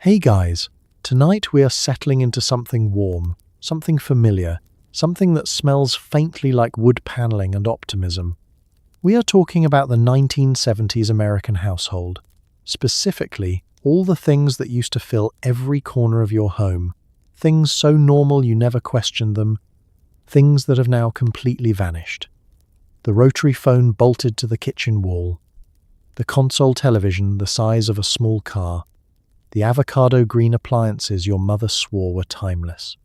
Hey guys, tonight we are settling into something warm, something familiar, something that smells faintly like wood paneling and optimism. We are talking about the 1970s American household, specifically all the things that used to fill every corner of your home, things so normal you never questioned them, things that have now completely vanished. The rotary phone bolted to the kitchen wall, the console television the size of a small car, the avocado-green appliances your mother swore were timeless.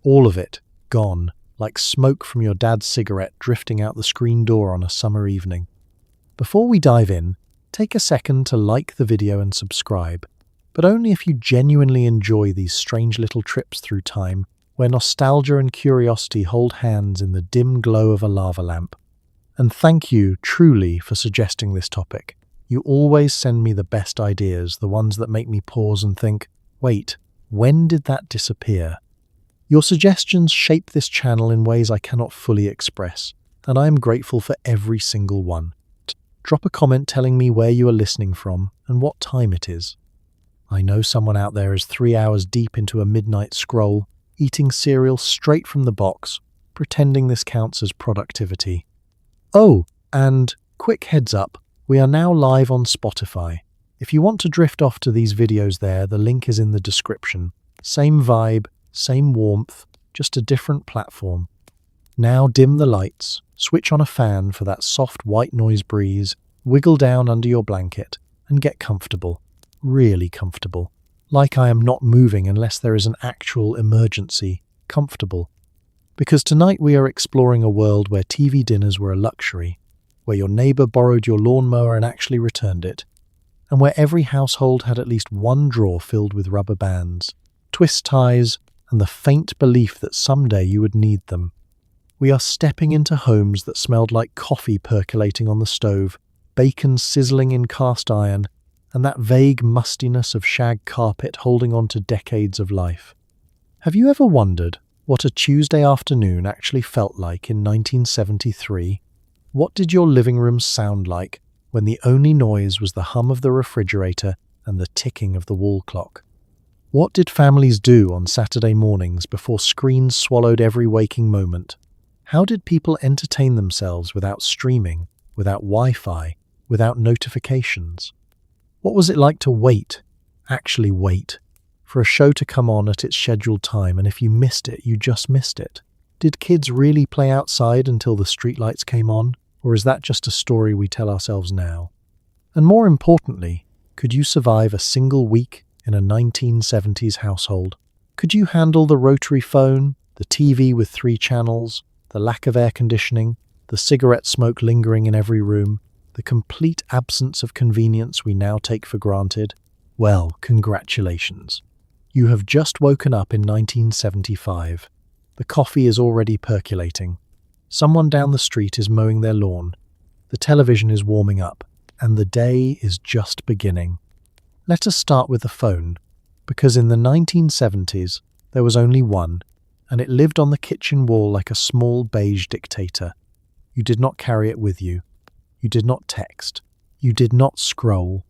All of it gone, like smoke from your dad's cigarette drifting out the screen door on a summer evening. Before we dive in, take a second to like the video and subscribe, but only if you genuinely enjoy these strange little trips through time where nostalgia and curiosity hold hands in the dim glow of a lava lamp. And thank you, truly, for suggesting this topic. You always send me the best ideas, the ones that make me pause and think, wait, when did that disappear? Your suggestions shape this channel in ways I cannot fully express, and I am grateful for every single one. Drop a comment telling me where you are listening from and what time it is. I know someone out there is 3 hours deep into a midnight scroll, eating cereal straight from the box, pretending this counts as productivity. Oh, and quick heads up, we are now live on Spotify. If you want to drift off to these videos there, the link is in the description. Same vibe, same warmth, just a different platform. Now dim the lights, switch on a fan for that soft white noise breeze, wiggle down under your blanket, and get comfortable. Really comfortable. Like I am not moving unless there is an actual emergency. Comfortable. Because tonight we are exploring a world where TV dinners were a luxury, where your neighbor borrowed your lawnmower and actually returned it, and where every household had at least one drawer filled with rubber bands, twist ties, and the faint belief that someday you would need them. We are stepping into homes that smelled like coffee percolating on the stove, bacon sizzling in cast iron, and that vague mustiness of shag carpet holding on to decades of life. Have you ever wondered what a Tuesday afternoon actually felt like in 1973? What did your living room sound like when the only noise was the hum of the refrigerator and the ticking of the wall clock? What did families do on Saturday mornings before screens swallowed every waking moment? How did people entertain themselves without streaming, without Wi-Fi, without notifications? What was it like to wait, actually wait, for a show to come on at its scheduled time, and if you missed it, you just missed it? Did kids really play outside until the streetlights came on? Or is that just a story we tell ourselves now? And more importantly, could you survive a single week in a 1970s household? Could you handle the rotary phone, the TV with 3 channels, the lack of air conditioning, the cigarette smoke lingering in every room, the complete absence of convenience we now take for granted? Well, congratulations. You have just woken up in 1975. The coffee is already percolating. Someone down the street is mowing their lawn. The television is warming up, and the day is just beginning. Let us start with the phone, because in the 1970s, there was only one, and it lived on the kitchen wall like a small beige dictator. You did not carry it with you. You did not text. You did not scroll.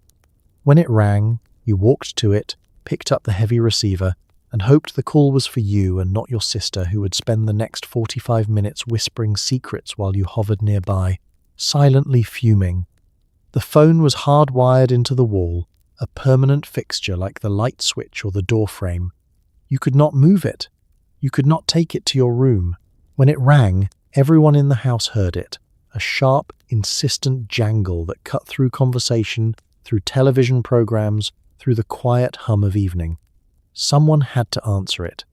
When it rang, you walked to it, picked up the heavy receiver, and hoped the call was for you and not your sister, who would spend the next 45 minutes whispering secrets while you hovered nearby, silently fuming. The phone was hardwired into the wall, a permanent fixture like the light switch or the door frame. You could not move it. You could not take it to your room. When it rang, everyone in the house heard it, a sharp, insistent jangle that cut through conversation, through television programs, through the quiet hum of evening. Someone had to answer it.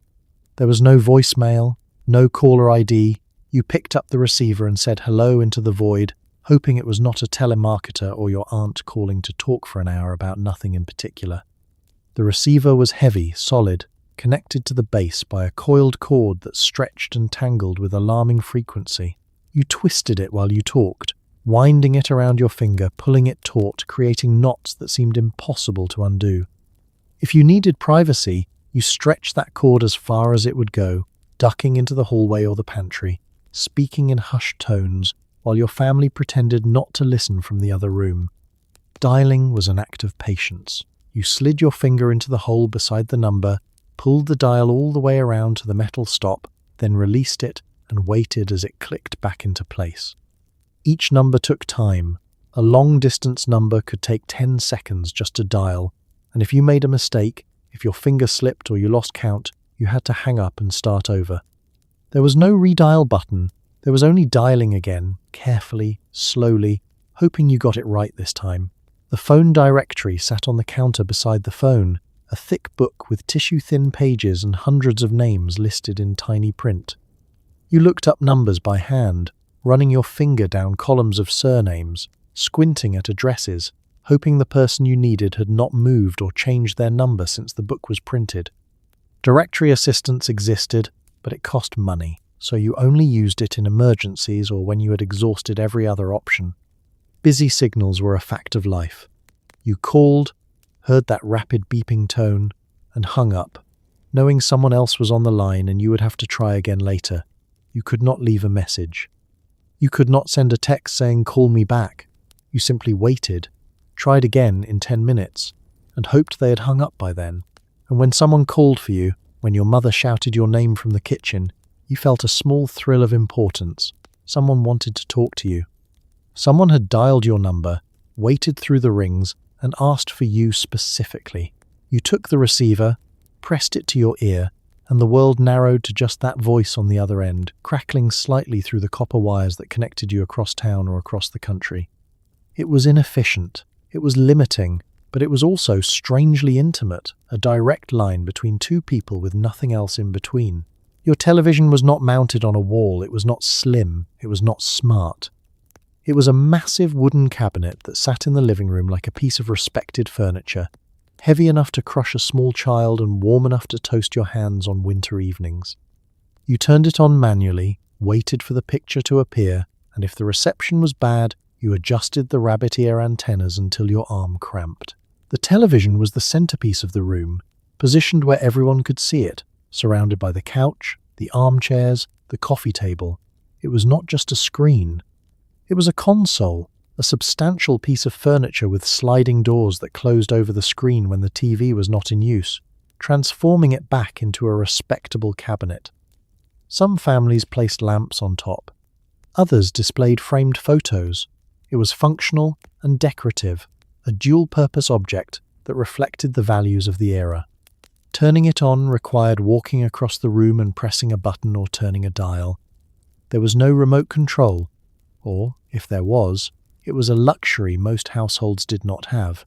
There was no voicemail, no caller ID. You picked up the receiver and said hello into the void, hoping it was not a telemarketer or your aunt calling to talk for an hour about nothing in particular. The receiver was heavy, solid, connected to the base by a coiled cord that stretched and tangled with alarming frequency. You twisted it while you talked, winding it around your finger, pulling it taut, creating knots that seemed impossible to undo. If you needed privacy, you stretched that cord as far as it would go, ducking into the hallway or the pantry, speaking in hushed tones, while your family pretended not to listen from the other room. Dialing was an act of patience. You slid your finger into the hole beside the number, pulled the dial all the way around to the metal stop, then released it and waited as it clicked back into place. Each number took time. A long-distance number could take 10 seconds just to dial, and if you made a mistake, if your finger slipped or you lost count, you had to hang up and start over. There was no redial button. There was only dialing again, carefully, slowly, hoping you got it right this time. The phone directory sat on the counter beside the phone, a thick book with tissue-thin pages and hundreds of names listed in tiny print. You looked up numbers by hand, running your finger down columns of surnames, squinting at addresses, hoping the person you needed had not moved or changed their number since the book was printed. Directory assistance existed, but it cost money, so you only used it in emergencies or when you had exhausted every other option. Busy signals were a fact of life. You called, heard that rapid beeping tone, and hung up, knowing someone else was on the line and you would have to try again later. You could not leave a message. You could not send a text saying, "Call me back." You simply waited, tried again in 10 minutes, and hoped they had hung up by then. And when someone called for you, when your mother shouted your name from the kitchen, you felt a small thrill of importance. Someone wanted to talk to you. Someone had dialed your number, waited through the rings, and asked for you specifically. You took the receiver, pressed it to your ear, and the world narrowed to just that voice on the other end, crackling slightly through the copper wires that connected you across town or across the country. It was inefficient, it was limiting, but it was also strangely intimate, a direct line between two people with nothing else in between. Your television was not mounted on a wall, it was not slim, it was not smart. It was a massive wooden cabinet that sat in the living room like a piece of respected furniture, heavy enough to crush a small child and warm enough to toast your hands on winter evenings. You turned it on manually, waited for the picture to appear, and if the reception was bad, you adjusted the rabbit ear antennas until your arm cramped. The television was the centerpiece of the room, positioned where everyone could see it, surrounded by the couch, the armchairs, the coffee table. It was not just a screen. It was a console, a substantial piece of furniture with sliding doors that closed over the screen when the TV was not in use, transforming it back into a respectable cabinet. Some families placed lamps on top. Others displayed framed photos. It was functional and decorative, a dual-purpose object that reflected the values of the era. Turning it on required walking across the room and pressing a button or turning a dial. There was no remote control, or, if there was, it was a luxury most households did not have.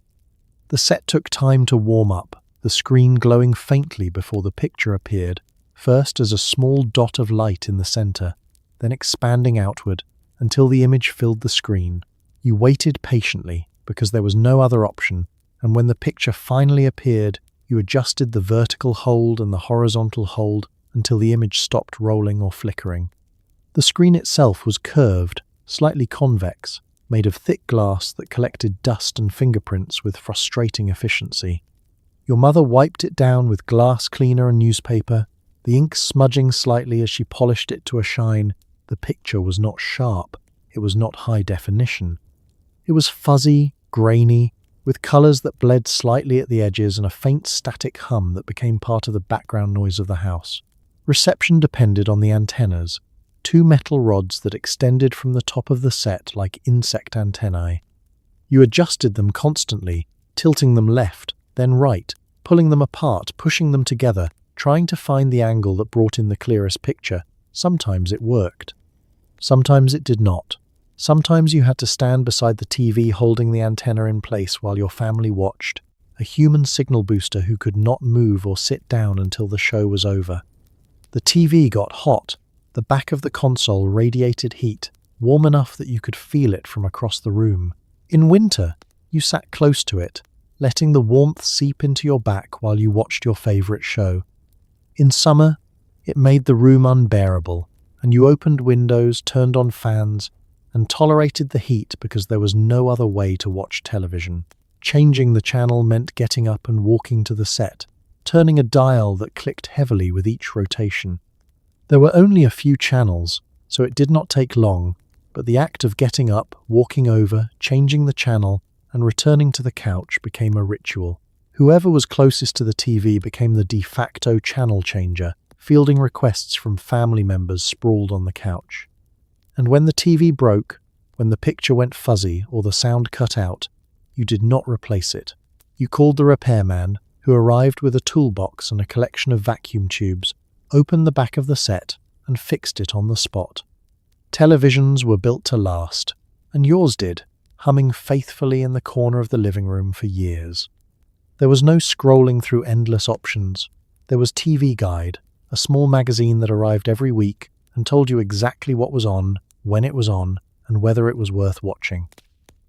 The set took time to warm up, the screen glowing faintly before the picture appeared, first as a small dot of light in the center, then expanding outward until the image filled the screen. You waited patiently because there was no other option, and when the picture finally appeared, you adjusted the vertical hold and the horizontal hold until the image stopped rolling or flickering. The screen itself was curved, slightly convex, made of thick glass that collected dust and fingerprints with frustrating efficiency. Your mother wiped it down with glass cleaner and newspaper, the ink smudging slightly as she polished it to a shine. The picture was not sharp, it was not high definition. It was fuzzy, grainy, with colours that bled slightly at the edges and a faint static hum that became part of the background noise of the house. Reception depended on the antennas, two metal rods that extended from the top of the set like insect antennae. You adjusted them constantly, tilting them left, then right, pulling them apart, pushing them together, trying to find the angle that brought in the clearest picture. Sometimes it worked. Sometimes it did not. Sometimes you had to stand beside the TV holding the antenna in place while your family watched, a human signal booster who could not move or sit down until the show was over. The TV got hot. The back of the console radiated heat, warm enough that you could feel it from across the room. In winter, you sat close to it, letting the warmth seep into your back while you watched your favorite show. In summer, it made the room unbearable, and you opened windows, turned on fans, and tolerated the heat because there was no other way to watch television. Changing the channel meant getting up and walking to the set, turning a dial that clicked heavily with each rotation. There were only a few channels, so it did not take long, but the act of getting up, walking over, changing the channel, and returning to the couch became a ritual. Whoever was closest to the TV became the de facto channel changer, fielding requests from family members sprawled on the couch. And when the TV broke, when the picture went fuzzy or the sound cut out, you did not replace it. You called the repairman, who arrived with a toolbox and a collection of vacuum tubes, opened the back of the set, and fixed it on the spot. Televisions were built to last, and yours did, humming faithfully in the corner of the living room for years. There was no scrolling through endless options. There was TV Guide, a small magazine that arrived every week and told you exactly what was on, when it was on, and whether it was worth watching.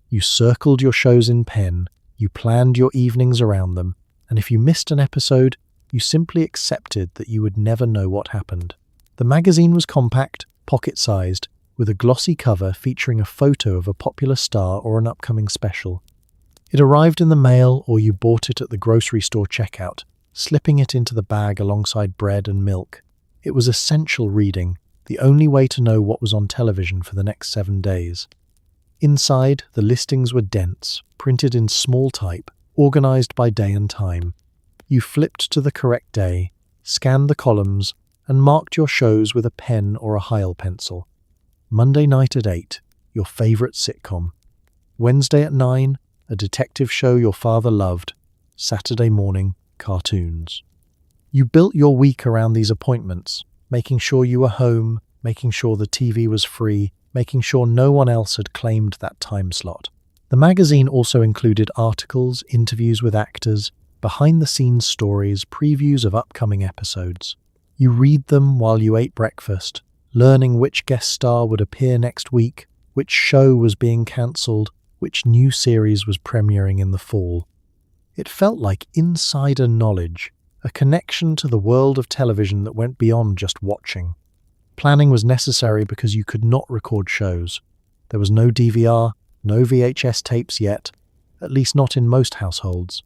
You circled your shows in pen, you planned your evenings around them, and if you missed an episode, you simply accepted that you would never know what happened. The magazine was compact, pocket-sized, with a glossy cover featuring a photo of a popular star or an upcoming special. It arrived in the mail or you bought it at the grocery store checkout, slipping it into the bag alongside bread and milk. It was essential reading, the only way to know what was on television for the next 7 days. Inside, the listings were dense, printed in small type, organized by day and time. You flipped to the correct day, scanned the columns, and marked your shows with a pen or a Heil pencil. Monday night at 8, your favorite sitcom. Wednesday at 9, a detective show your father loved. Saturday morning, cartoons. You built your week around these appointments, making sure you were home, making sure the TV was free, making sure no one else had claimed that time slot. The magazine also included articles, interviews with actors, behind-the-scenes stories, previews of upcoming episodes. You read them while you ate breakfast, learning which guest star would appear next week, which show was being cancelled, which new series was premiering in the fall. It felt like insider knowledge, a connection to the world of television that went beyond just watching. Planning was necessary because you could not record shows. There was no DVR, no VHS tapes yet, at least not in most households.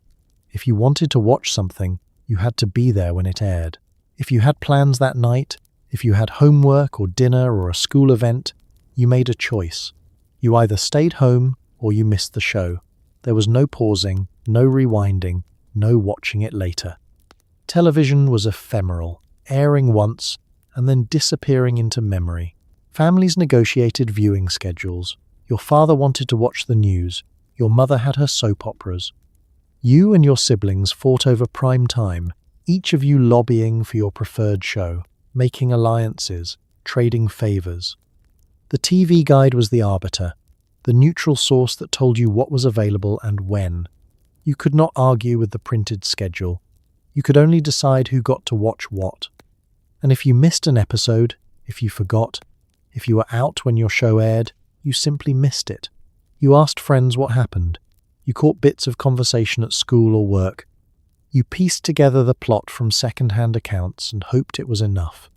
If you wanted to watch something, you had to be there when it aired. If you had plans that night, if you had homework or dinner or a school event, you made a choice. You either stayed home or you missed the show. There was no pausing, no rewinding, no watching it later. Television was ephemeral, airing once and then disappearing into memory. Families negotiated viewing schedules. Your father wanted to watch the news. Your mother had her soap operas. You and your siblings fought over prime time, each of you lobbying for your preferred show, making alliances, trading favors. The TV Guide was the arbiter, the neutral source that told you what was available and when. You could not argue with the printed schedule. You could only decide who got to watch what. And if you missed an episode, if you forgot, if you were out when your show aired, you simply missed it. You asked friends what happened. You caught bits of conversation at school or work. You pieced together the plot from second-hand accounts and hoped it was enough.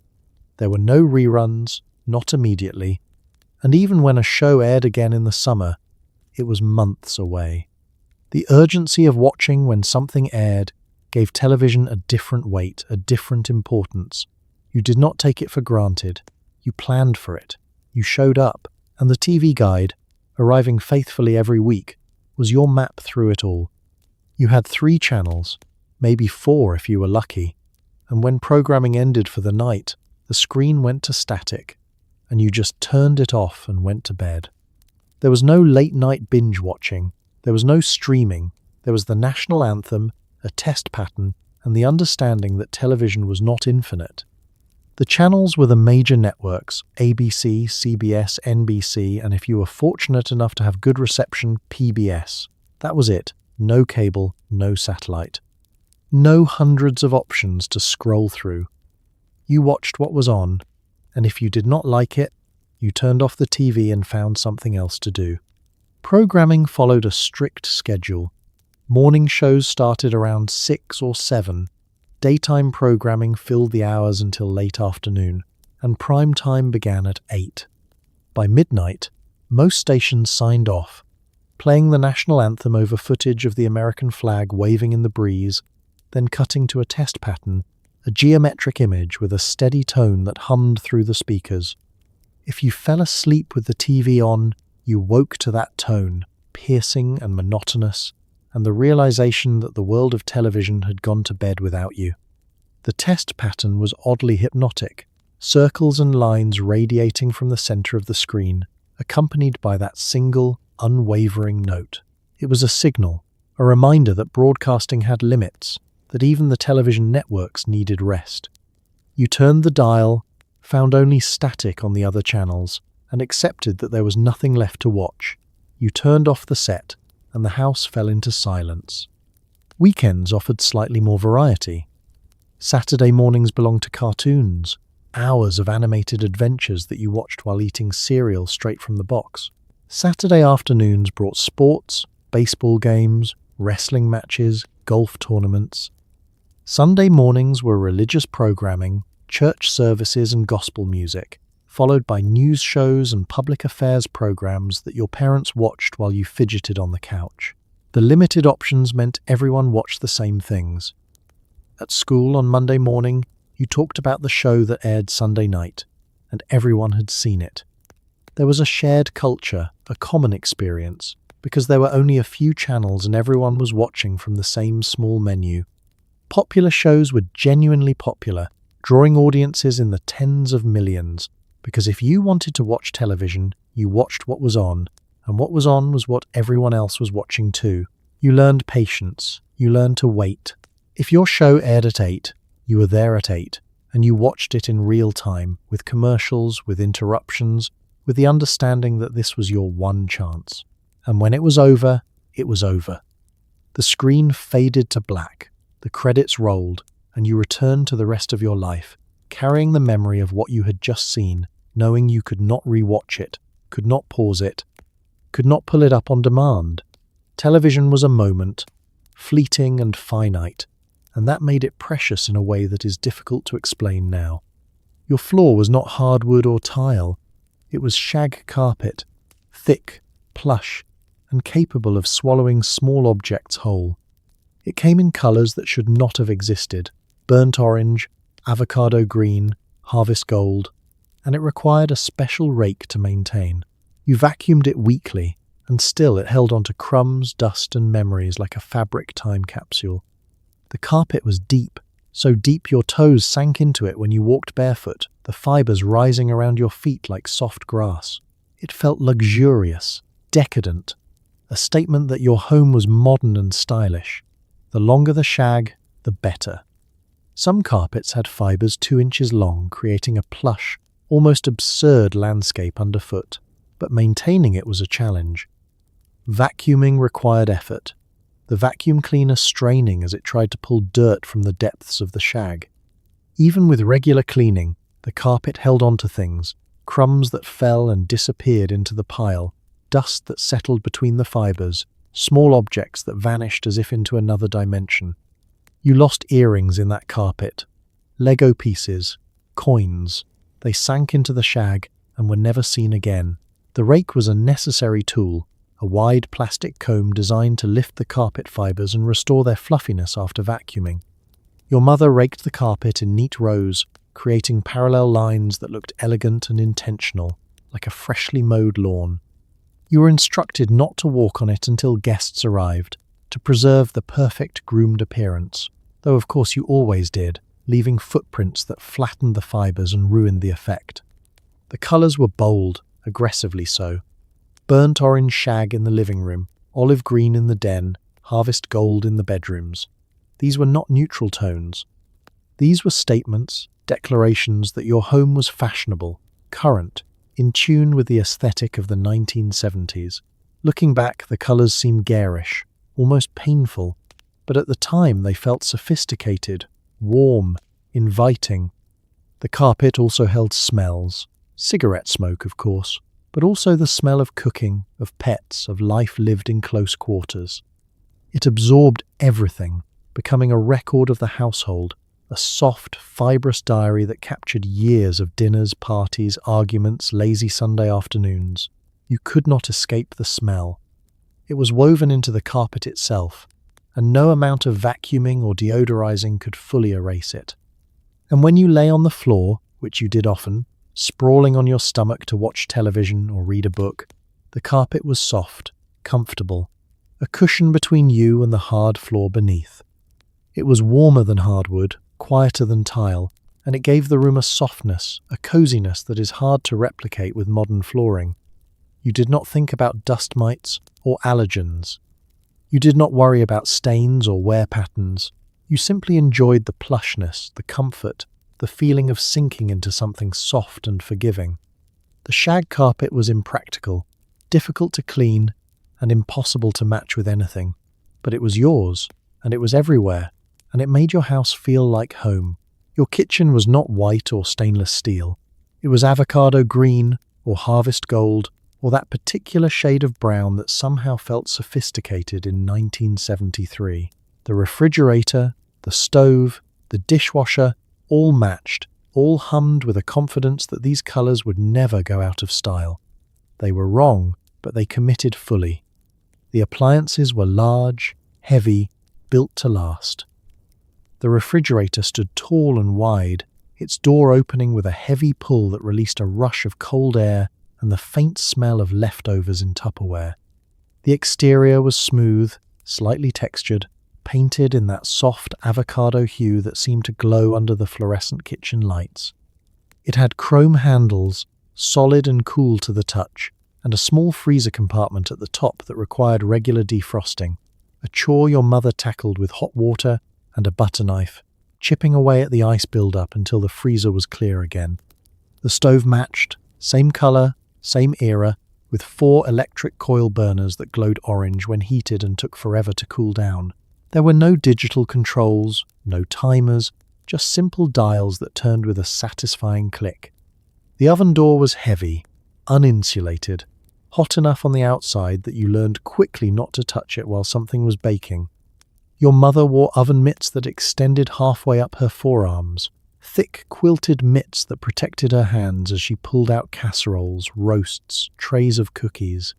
There were no reruns, not immediately, and even when a show aired again in the summer, it was months away. The urgency of watching when something aired gave television a different weight, a different importance. You did not take it for granted. You planned for it. You showed up, and the TV Guide, arriving faithfully every week, was your map through it all. You had 3 channels, maybe 4 if you were lucky, and when programming ended for the night, the screen went to static, and you just turned it off and went to bed. There was no late-night binge-watching, there was no streaming, there was the national anthem, a test pattern, and the understanding that television was not infinite. The channels were the major networks, ABC, CBS, NBC, and if you were fortunate enough to have good reception, PBS. That was it. No cable, no satellite. No hundreds of options to scroll through. You watched what was on, and if you did not like it, you turned off the TV and found something else to do. Programming followed a strict schedule. Morning shows started around 6 or 7. Daytime programming filled the hours until late afternoon, and prime time began at 8. By midnight, most stations signed off, playing the national anthem over footage of the American flag waving in the breeze, then cutting to a test pattern, a geometric image with a steady tone that hummed through the speakers. If you fell asleep with the TV on, you woke to that tone, piercing and monotonous, and the realization that the world of television had gone to bed without you. The test pattern was oddly hypnotic, circles and lines radiating from the center of the screen, accompanied by that single, unwavering note. It was a signal, a reminder that broadcasting had limits, that even the television networks needed rest. You turned the dial, found only static on the other channels, and accepted that there was nothing left to watch. You turned off the set, and the house fell into silence. Weekends offered slightly more variety. Saturday mornings belonged to cartoons, hours of animated adventures that you watched while eating cereal straight from the box. Saturday afternoons brought sports, baseball games, wrestling matches, golf tournaments. Sunday mornings were religious programming, church services and gospel music, followed by news shows and public affairs programs that your parents watched while you fidgeted on the couch. The limited options meant everyone watched the same things. At school on Monday morning, you talked about the show that aired Sunday night, and everyone had seen it. There was a shared culture, a common experience, because there were only a few channels and everyone was watching from the same small menu. Popular shows were genuinely popular, drawing audiences in the tens of millions, because if you wanted to watch television, you watched what was on, and what was on was what everyone else was watching too. You learned patience, you learned to wait. If your show aired at 8, you were there at 8, and you watched it in real time, with commercials, with interruptions, with the understanding that this was your one chance. And when it was over, it was over. The screen faded to black, the credits rolled, and you returned to the rest of your life, carrying the memory of what you had just seen, knowing you could not rewatch it, could not pause it, could not pull it up on demand. Television was a moment, fleeting and finite, and that made it precious in a way that is difficult to explain now. Your floor was not hardwood or tile. It was shag carpet, thick, plush, and capable of swallowing small objects whole. It came in colours that should not have existed: burnt orange, avocado-green, harvest gold, and it required a special rake to maintain. You vacuumed it weekly, and still it held onto crumbs, dust and memories like a fabric time capsule. The carpet was deep, so deep your toes sank into it when you walked barefoot, the fibres rising around your feet like soft grass. It felt luxurious, decadent, a statement that your home was modern and stylish. The longer the shag, the better. Some carpets had fibres 2 inches long, creating a plush, almost absurd landscape underfoot, but maintaining it was a challenge. Vacuuming required effort, the vacuum cleaner straining as it tried to pull dirt from the depths of the shag. Even with regular cleaning, the carpet held on to things, crumbs that fell and disappeared into the pile, dust that settled between the fibres, small objects that vanished as if into another dimension. You lost earrings in that carpet, Lego pieces, coins. They sank into the shag and were never seen again. The rake was a necessary tool, a wide plastic comb designed to lift the carpet fibres and restore their fluffiness after vacuuming. Your mother raked the carpet in neat rows, creating parallel lines that looked elegant and intentional, like a freshly mowed lawn. You were instructed not to walk on it until guests arrived, to preserve the perfect groomed appearance, though of course you always did, leaving footprints that flattened the fibres and ruined the effect. The colours were bold, aggressively so. Burnt orange shag in the living room, olive green in the den, harvest gold in the bedrooms. These were not neutral tones. These were statements, declarations that your home was fashionable, current, in tune with the aesthetic of the 1970s. Looking back, the colours seem garish, almost painful, but at the time they felt sophisticated, warm, inviting. The carpet also held smells, cigarette smoke of course, but also the smell of cooking, of pets, of life lived in close quarters. It absorbed everything, becoming a record of the household, a soft, fibrous diary that captured years of dinners, parties, arguments, lazy Sunday afternoons. You could not escape the smell. It was woven into the carpet itself, and no amount of vacuuming or deodorizing could fully erase it. And when you lay on the floor, which you did often, sprawling on your stomach to watch television or read a book, the carpet was soft, comfortable, a cushion between you and the hard floor beneath. It was warmer than hardwood, quieter than tile, and it gave the room a softness, a coziness that is hard to replicate with modern flooring. You did not think about dust mites or allergens. You did not worry about stains or wear patterns. You simply enjoyed the plushness, the comfort, the feeling of sinking into something soft and forgiving. The shag carpet was impractical, difficult to clean, and impossible to match with anything. But it was yours, and it was everywhere, and it made your house feel like home. Your kitchen was not white or stainless steel. It was avocado-green or harvest gold, or that particular shade of brown that somehow felt sophisticated in 1973. The refrigerator, the stove, the dishwasher, all matched, all hummed with a confidence that these colours would never go out of style. They were wrong, but they committed fully. The appliances were large, heavy, built to last. The refrigerator stood tall and wide, its door opening with a heavy pull that released a rush of cold air and the faint smell of leftovers in Tupperware. The exterior was smooth, slightly textured, painted in that soft avocado hue that seemed to glow under the fluorescent kitchen lights. It had chrome handles, solid and cool to the touch, and a small freezer compartment at the top that required regular defrosting, a chore your mother tackled with hot water and a butter knife, chipping away at the ice build-up until the freezer was clear again. The stove matched, same colour, same era, with 4 electric coil burners that glowed orange when heated and took forever to cool down. There were no digital controls, no timers, just simple dials that turned with a satisfying click. The oven door was heavy, uninsulated, hot enough on the outside that you learned quickly not to touch it while something was baking. Your mother wore oven mitts that extended halfway up her forearms, thick quilted mitts that protected her hands as she pulled out casseroles, roasts, trays of cookies.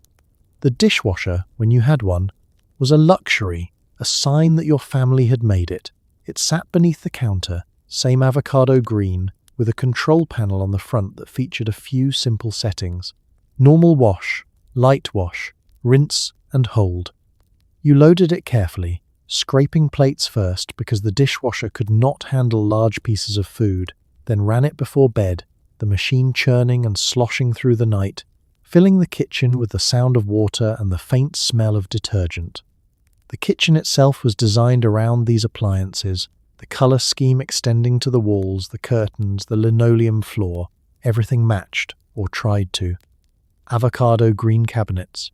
The dishwasher, when you had one, was a luxury, a sign that your family had made it. It sat beneath the counter, same avocado green, with a control panel on the front that featured a few simple settings. Normal wash, light wash, rinse and hold. You loaded it carefully, scraping plates first because the dishwasher could not handle large pieces of food, then ran it before bed, the machine churning and sloshing through the night, filling the kitchen with the sound of water and the faint smell of detergent. The kitchen itself was designed around these appliances, the colour scheme extending to the walls, the curtains, the linoleum floor, everything matched, or tried to. Avocado green cabinets,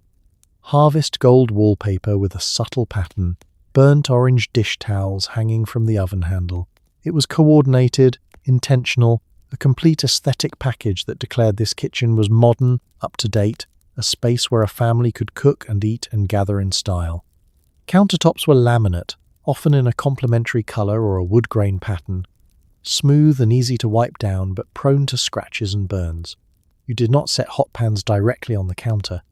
harvest gold wallpaper with a subtle pattern, burnt orange dish towels hanging from the oven handle. It was coordinated, intentional, a complete aesthetic package that declared this kitchen was modern, up to date, a space where a family could cook and eat and gather in style. Countertops were laminate, often in a complementary colour or a wood grain pattern, smooth and easy to wipe down but prone to scratches and burns. You did not set hot pans directly on the counter.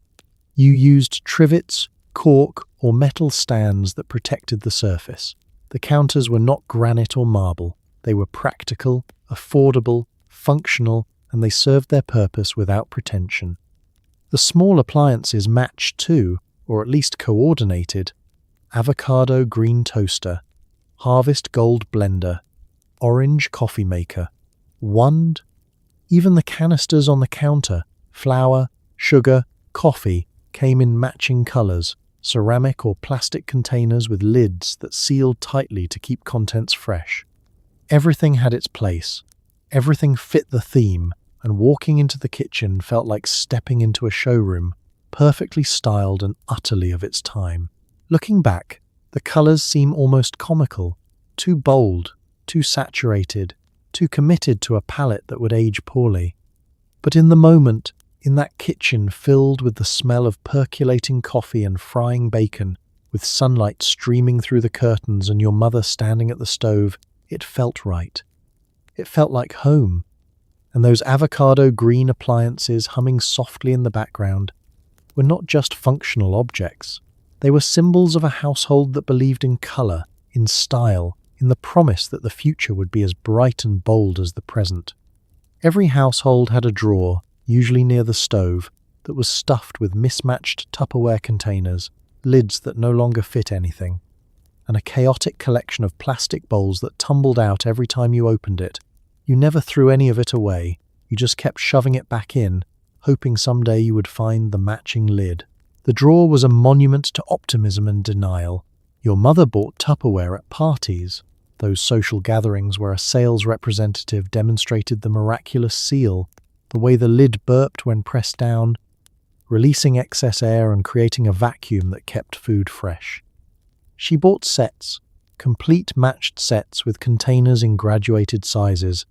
You used trivets, cork, or metal stands that protected the surface. The counters were not granite or marble. They were practical, affordable, functional, and they served their purpose without pretension. The small appliances matched too, or at least coordinated. Avocado green toaster, harvest gold blender, orange coffee maker, wand. Even the canisters on the counter, flour, sugar, coffee, came in matching colours, ceramic or plastic containers with lids that sealed tightly to keep contents fresh. Everything had its place. Everything fit the theme, and walking into the kitchen felt like stepping into a showroom, perfectly styled and utterly of its time. Looking back, the colours seem almost comical, too bold, too saturated, too committed to a palette that would age poorly. But in the moment, in that kitchen filled with the smell of percolating coffee and frying bacon, with sunlight streaming through the curtains and your mother standing at the stove, it felt right. It felt like home. And those avocado green appliances humming softly in the background were not just functional objects. They were symbols of a household that believed in colour, in style, in the promise that the future would be as bright and bold as the present. Every household had a drawer, usually near the stove, that was stuffed with mismatched Tupperware containers, lids that no longer fit anything, and a chaotic collection of plastic bowls that tumbled out every time you opened it. You never threw any of it away, you just kept shoving it back in, hoping someday you would find the matching lid. The drawer was a monument to optimism and denial. Your mother bought Tupperware at parties, those social gatherings where a sales representative demonstrated the miraculous seal, the way the lid burped when pressed down, releasing excess air and creating a vacuum that kept food fresh. She bought sets, complete matched sets with containers in graduated sizes,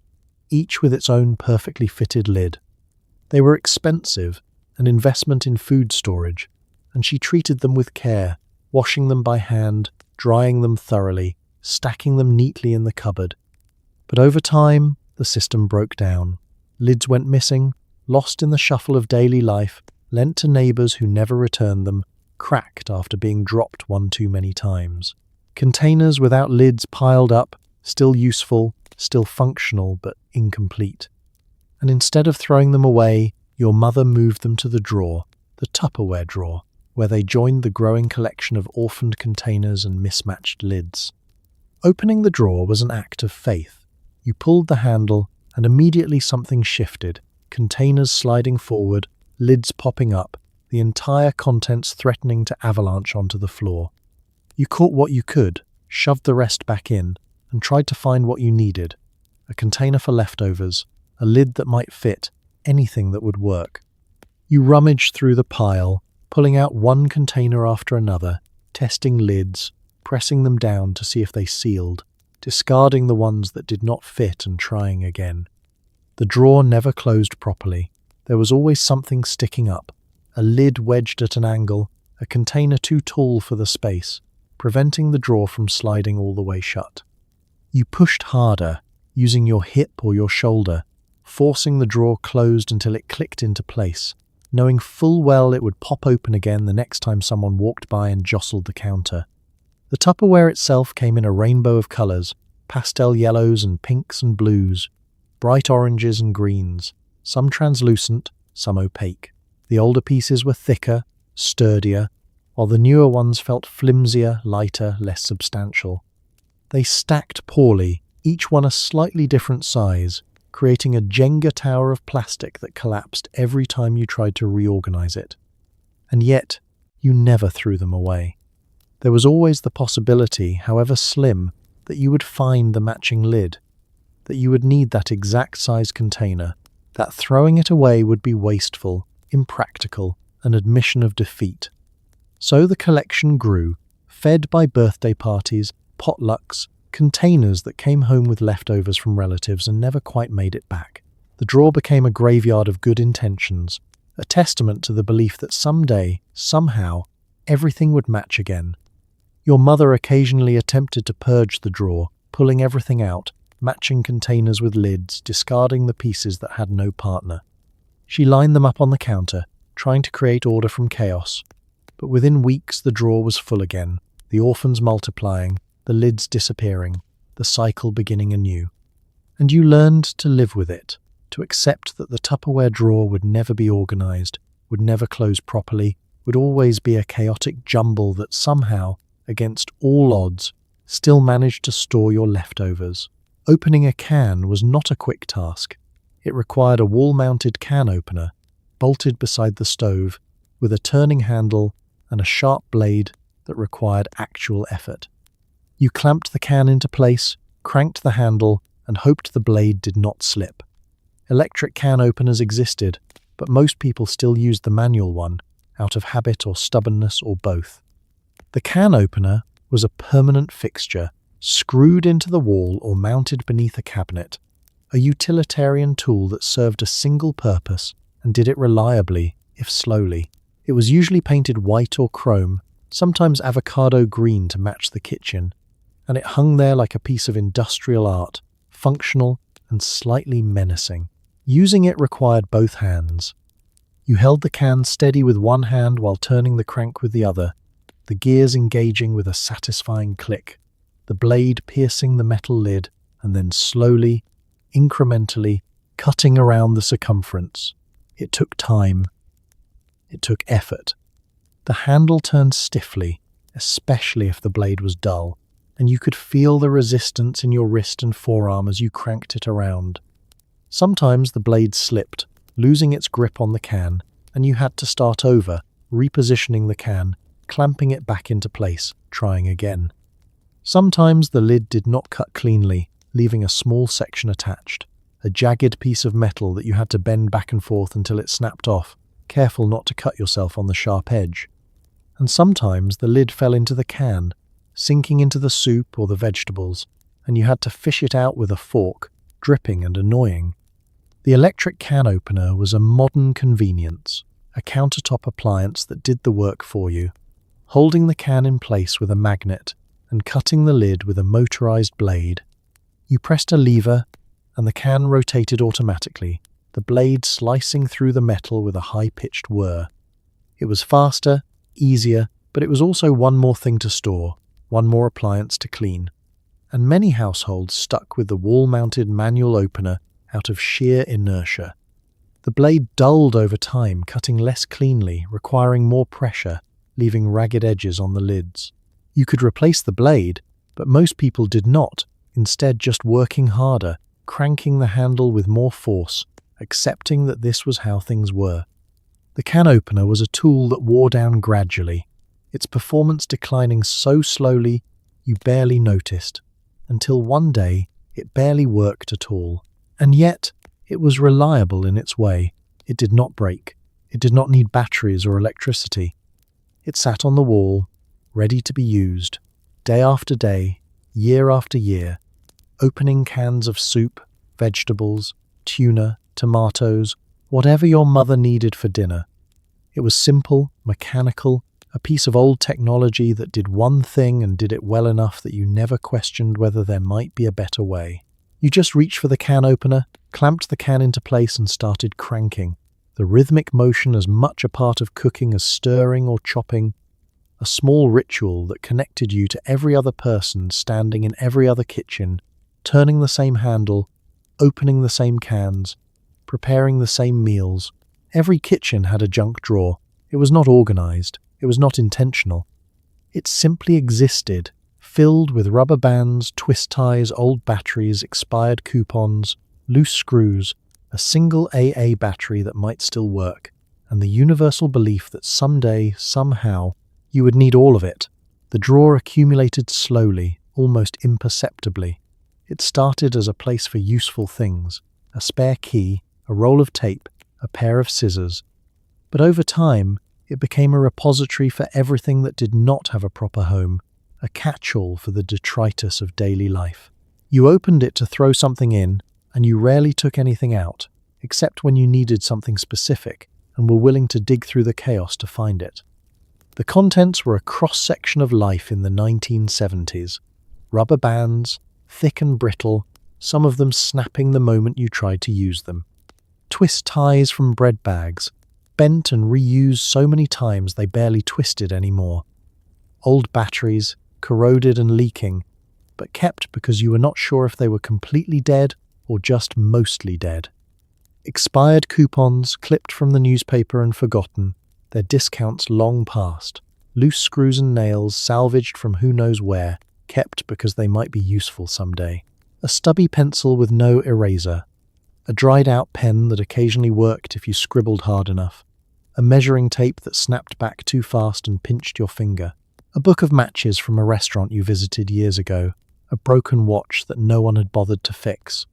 each with its own perfectly fitted lid. They were expensive, an investment in food storage, and she treated them with care, washing them by hand, drying them thoroughly, stacking them neatly in the cupboard. But over time, the system broke down. Lids went missing, lost in the shuffle of daily life, lent to neighbours who never returned them, cracked after being dropped one too many times. Containers without lids piled up, still useful, still functional, but incomplete. And instead of throwing them away, your mother moved them to the drawer, the Tupperware drawer, where they joined the growing collection of orphaned containers and mismatched lids. Opening the drawer was an act of faith. You pulled the handle, and immediately something shifted, containers sliding forward, lids popping up, the entire contents threatening to avalanche onto the floor. You caught what you could, shoved the rest back in, and tried to find what you needed. A container for leftovers, a lid that might fit, anything that would work. You rummaged through the pile, pulling out one container after another, testing lids, pressing them down to see if they sealed, discarding the ones that did not fit and trying again. The drawer never closed properly. There was always something sticking up, a lid wedged at an angle, a container too tall for the space, preventing the drawer from sliding all the way shut. You pushed harder, using your hip or your shoulder, forcing the drawer closed until it clicked into place, knowing full well it would pop open again the next time someone walked by and jostled the counter. The Tupperware itself came in a rainbow of colours, pastel yellows and pinks and blues, bright oranges and greens, some translucent, some opaque. The older pieces were thicker, sturdier, while the newer ones felt flimsier, lighter, less substantial. They stacked poorly, each one a slightly different size, creating a Jenga tower of plastic that collapsed every time you tried to reorganize it. And yet, you never threw them away. There was always the possibility, however slim, that you would find the matching lid, that you would need that exact size container, that throwing it away would be wasteful, impractical, an admission of defeat. So the collection grew, fed by birthday parties, potlucks, containers that came home with leftovers from relatives and never quite made it back. The drawer became a graveyard of good intentions, a testament to the belief that someday, somehow, everything would match again. Your mother occasionally attempted to purge the drawer, pulling everything out, matching containers with lids, discarding the pieces that had no partner. She lined them up on the counter, trying to create order from chaos. But within weeks the drawer was full again, the orphans multiplying, the lids disappearing, the cycle beginning anew. And you learned to live with it, to accept that the Tupperware drawer would never be organized, would never close properly, would always be a chaotic jumble that somehow, against all odds, still managed to store your leftovers. Opening a can was not a quick task. It required a wall-mounted can opener, bolted beside the stove, with a turning handle and a sharp blade that required actual effort. You clamped the can into place, cranked the handle, and hoped the blade did not slip. Electric can openers existed, but most people still used the manual one, out of habit or stubbornness or both. The can opener was a permanent fixture, screwed into the wall or mounted beneath a cabinet, a utilitarian tool that served a single purpose and did it reliably, if slowly. It was usually painted white or chrome, sometimes avocado-green to match the kitchen, and it hung there like a piece of industrial art, functional and slightly menacing. Using it required both hands. You held the can steady with one hand while turning the crank with the other, the gears engaging with a satisfying click, the blade piercing the metal lid and then slowly, incrementally, cutting around the circumference. It took time. It took effort. The handle turned stiffly, especially if the blade was dull, and you could feel the resistance in your wrist and forearm as you cranked it around. Sometimes the blade slipped, losing its grip on the can, and you had to start over, repositioning the can, clamping it back into place, trying again. Sometimes the lid did not cut cleanly, leaving a small section attached, a jagged piece of metal that you had to bend back and forth until it snapped off, careful not to cut yourself on the sharp edge. And sometimes the lid fell into the can, sinking into the soup or the vegetables, and you had to fish it out with a fork, dripping and annoying. The electric can opener was a modern convenience, a countertop appliance that did the work for you, holding the can in place with a magnet and cutting the lid with a motorized blade. You pressed a lever, and the can rotated automatically, the blade slicing through the metal with a high-pitched whir. It was faster, easier, but it was also one more thing to store, one more appliance to clean. And many households stuck with the wall-mounted manual opener out of sheer inertia. The blade dulled over time, cutting less cleanly, requiring more pressure, leaving ragged edges on the lids. You could replace the blade, but most people did not, instead just working harder, cranking the handle with more force, accepting that this was how things were. The can opener was a tool that wore down gradually, its performance declining so slowly you barely noticed, until one day it barely worked at all. And yet, it was reliable in its way. It did not break. It did not need batteries or electricity. It sat on the wall, ready to be used, day after day, year after year, opening cans of soup, vegetables, tuna, tomatoes, whatever your mother needed for dinner. It was simple, mechanical, a piece of old technology that did one thing and did it well enough that you never questioned whether there might be a better way. You just reached for the can opener, clamped the can into place and started cranking, the rhythmic motion as much a part of cooking as stirring or chopping, a small ritual that connected you to every other person standing in every other kitchen, turning the same handle, opening the same cans, preparing the same meals. Every kitchen had a junk drawer. It was not organized. It was not intentional. It simply existed, filled with rubber bands, twist ties, old batteries, expired coupons, loose screws, a single AA battery that might still work, and the universal belief that someday, somehow, you would need all of it. The drawer accumulated slowly, almost imperceptibly. It started as a place for useful things, a spare key, a roll of tape, a pair of scissors. But over time, it became a repository for everything that did not have a proper home, a catch-all for the detritus of daily life. You opened it to throw something in, and you rarely took anything out, except when you needed something specific and were willing to dig through the chaos to find it. The contents were a cross-section of life in the 1970s. Rubber bands, thick and brittle, some of them snapping the moment you tried to use them. Twist ties from bread bags, bent and reused so many times they barely twisted anymore. Old batteries, corroded and leaking, but kept because you were not sure if they were completely dead or just mostly dead. Expired coupons clipped from the newspaper and forgotten, their discounts long past. Loose screws and nails salvaged from who knows where, kept because they might be useful someday. A stubby pencil with no eraser. A dried-out pen that occasionally worked if you scribbled hard enough. A measuring tape that snapped back too fast and pinched your finger. A book of matches from a restaurant you visited years ago. A broken watch that no one had bothered to fix.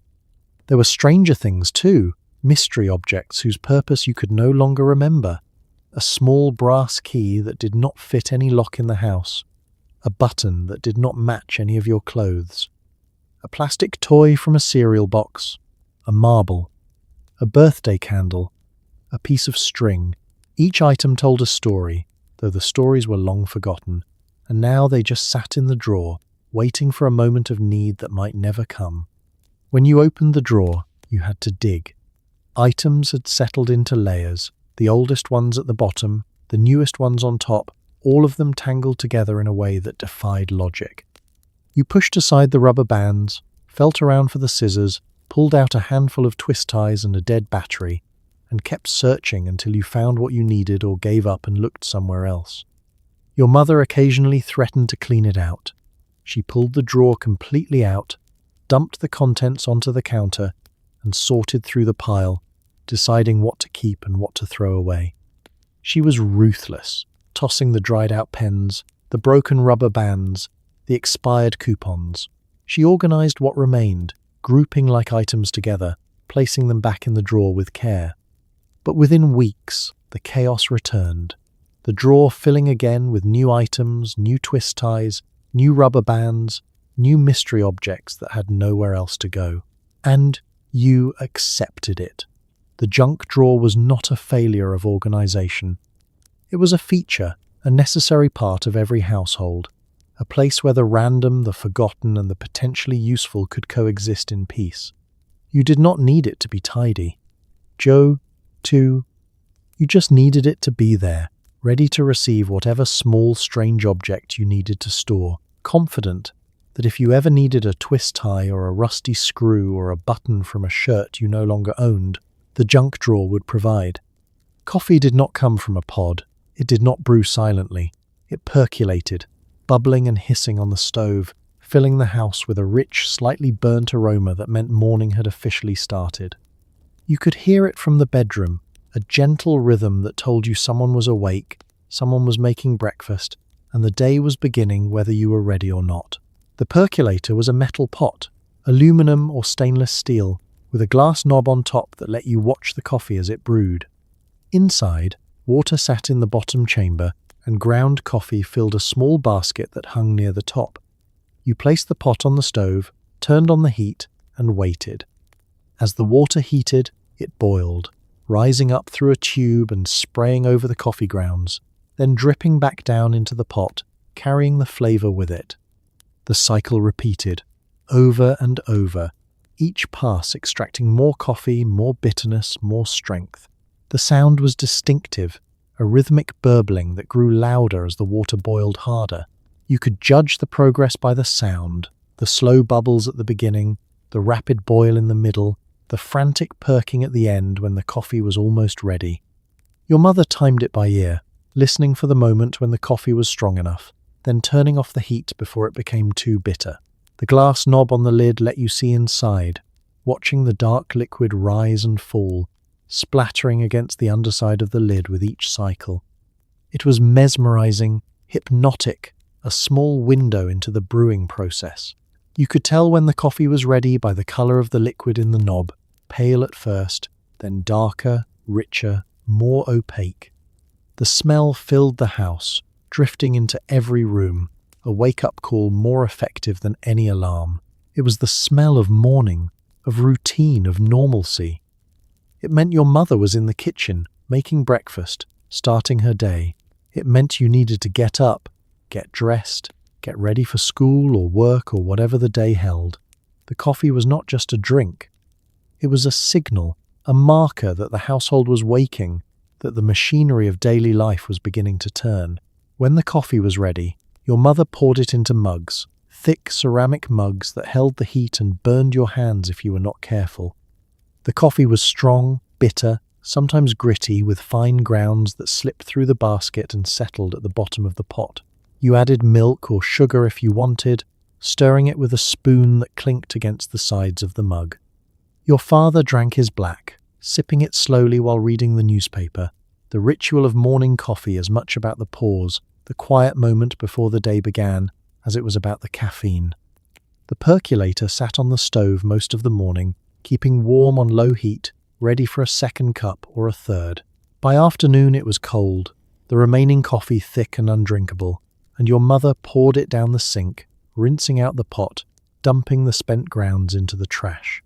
There were stranger things too, mystery objects whose purpose you could no longer remember. A small brass key that did not fit any lock in the house. A button that did not match any of your clothes. A plastic toy from a cereal box. A marble. A birthday candle. A piece of string. Each item told a story, though the stories were long forgotten, and now they just sat in the drawer, waiting for a moment of need that might never come. When you opened the drawer, you had to dig. Items had settled into layers, the oldest ones at the bottom, the newest ones on top, all of them tangled together in a way that defied logic. You pushed aside the rubber bands, felt around for the scissors, pulled out a handful of twist ties and a dead battery, and kept searching until you found what you needed or gave up and looked somewhere else. Your mother occasionally threatened to clean it out. She pulled the drawer completely out, dumped the contents onto the counter, and sorted through the pile, deciding what to keep and what to throw away. She was ruthless, tossing the dried-out pens, the broken rubber bands, the expired coupons. She organized what remained, grouping like items together, placing them back in the drawer with care. But within weeks, the chaos returned, the drawer filling again with new items, new twist ties, new rubber bands, new mystery objects that had nowhere else to go. And you accepted it. The junk drawer was not a failure of organization. It was a feature, a necessary part of every household, a place where the random, the forgotten, and the potentially useful could coexist in peace. You did not need it to be tidy. You just needed it to be there, ready to receive whatever small, strange object you needed to store, confident that if you ever needed a twist tie or a rusty screw or a button from a shirt you no longer owned, the junk drawer would provide. Coffee did not come from a pod. It did not brew silently. It percolated, bubbling and hissing on the stove, filling the house with a rich, slightly burnt aroma that meant morning had officially started. You could hear it from the bedroom, a gentle rhythm that told you someone was awake, someone was making breakfast, and the day was beginning whether you were ready or not. The percolator was a metal pot, aluminum or stainless steel, with a glass knob on top that let you watch the coffee as it brewed. Inside, water sat in the bottom chamber, and ground coffee filled a small basket that hung near the top. You placed the pot on the stove, turned on the heat, and waited. As the water heated, it boiled, rising up through a tube and spraying over the coffee grounds, then dripping back down into the pot, carrying the flavor with it. The cycle repeated, over and over, each pass extracting more coffee, more bitterness, more strength. The sound was distinctive, a rhythmic burbling that grew louder as the water boiled harder. You could judge the progress by the sound, the slow bubbles at the beginning, the rapid boil in the middle, the frantic perking at the end when the coffee was almost ready. Your mother timed it by ear, listening for the moment when the coffee was strong enough, then turning off the heat before it became too bitter. The glass knob on the lid let you see inside, watching the dark liquid rise and fall, splattering against the underside of the lid with each cycle. It was mesmerizing, hypnotic, a small window into the brewing process. You could tell when the coffee was ready by the color of the liquid in the knob, pale at first, then darker, richer, more opaque. The smell filled the house, drifting into every room, a wake-up call more effective than any alarm. It was the smell of morning, of routine, of normalcy. It meant your mother was in the kitchen, making breakfast, starting her day. It meant you needed to get up, get dressed, get ready for school or work or whatever the day held. The coffee was not just a drink. It was a signal, a marker that the household was waking, that the machinery of daily life was beginning to turn. When the coffee was ready, your mother poured it into mugs, thick ceramic mugs that held the heat and burned your hands if you were not careful. The coffee was strong, bitter, sometimes gritty, with fine grounds that slipped through the basket and settled at the bottom of the pot. You added milk or sugar if you wanted, stirring it with a spoon that clinked against the sides of the mug. Your father drank his black, sipping it slowly while reading the newspaper, the ritual of morning coffee as much about the pause, the quiet moment before the day began, as it was about the caffeine. The percolator sat on the stove most of the morning, keeping warm on low heat, ready for a second cup or a third. By afternoon it was cold, the remaining coffee thick and undrinkable, and your mother poured it down the sink, rinsing out the pot, dumping the spent grounds into the trash.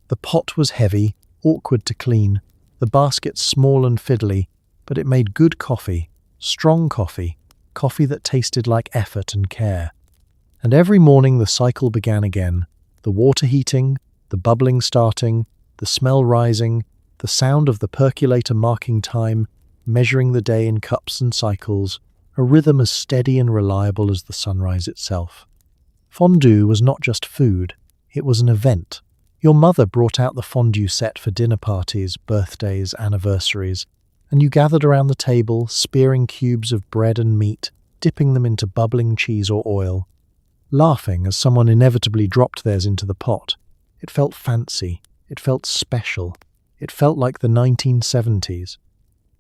The pot was heavy, awkward to clean, the basket small and fiddly, but it made good coffee, strong coffee, coffee that tasted like effort and care. And every morning the cycle began again, the water heating, the bubbling starting, the smell rising, the sound of the percolator marking time, measuring the day in cups and cycles, a rhythm as steady and reliable as the sunrise itself. Fondue was not just food, it was an event. Your mother brought out the fondue set for dinner parties, birthdays, anniversaries, and you gathered around the table, spearing cubes of bread and meat, dipping them into bubbling cheese or oil, laughing as someone inevitably dropped theirs into the pot. It felt fancy. It felt special. It felt like the 1970s.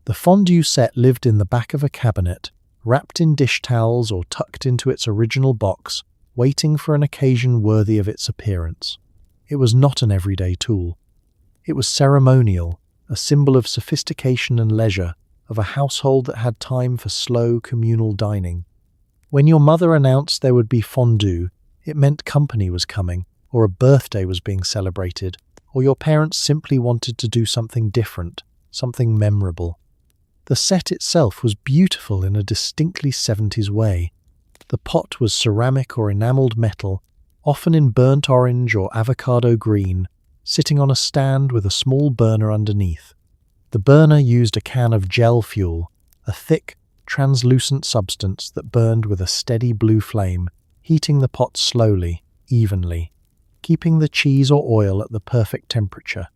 The fondue set lived in the back of a cabinet, wrapped in dish towels or tucked into its original box, waiting for an occasion worthy of its appearance. It was not an everyday tool. It was ceremonial, a symbol of sophistication and leisure, of a household that had time for slow, communal dining. When your mother announced there would be fondue, it meant company was coming, or a birthday was being celebrated, or your parents simply wanted to do something different, something memorable. The set itself was beautiful in a distinctly 70s way. The pot was ceramic or enameled metal, often in burnt orange or avocado-green, sitting on a stand with a small burner underneath. The burner used a can of gel fuel, a thick, translucent substance that burned with a steady blue flame, heating the pot slowly, evenly, keeping the cheese or oil at the perfect temperature.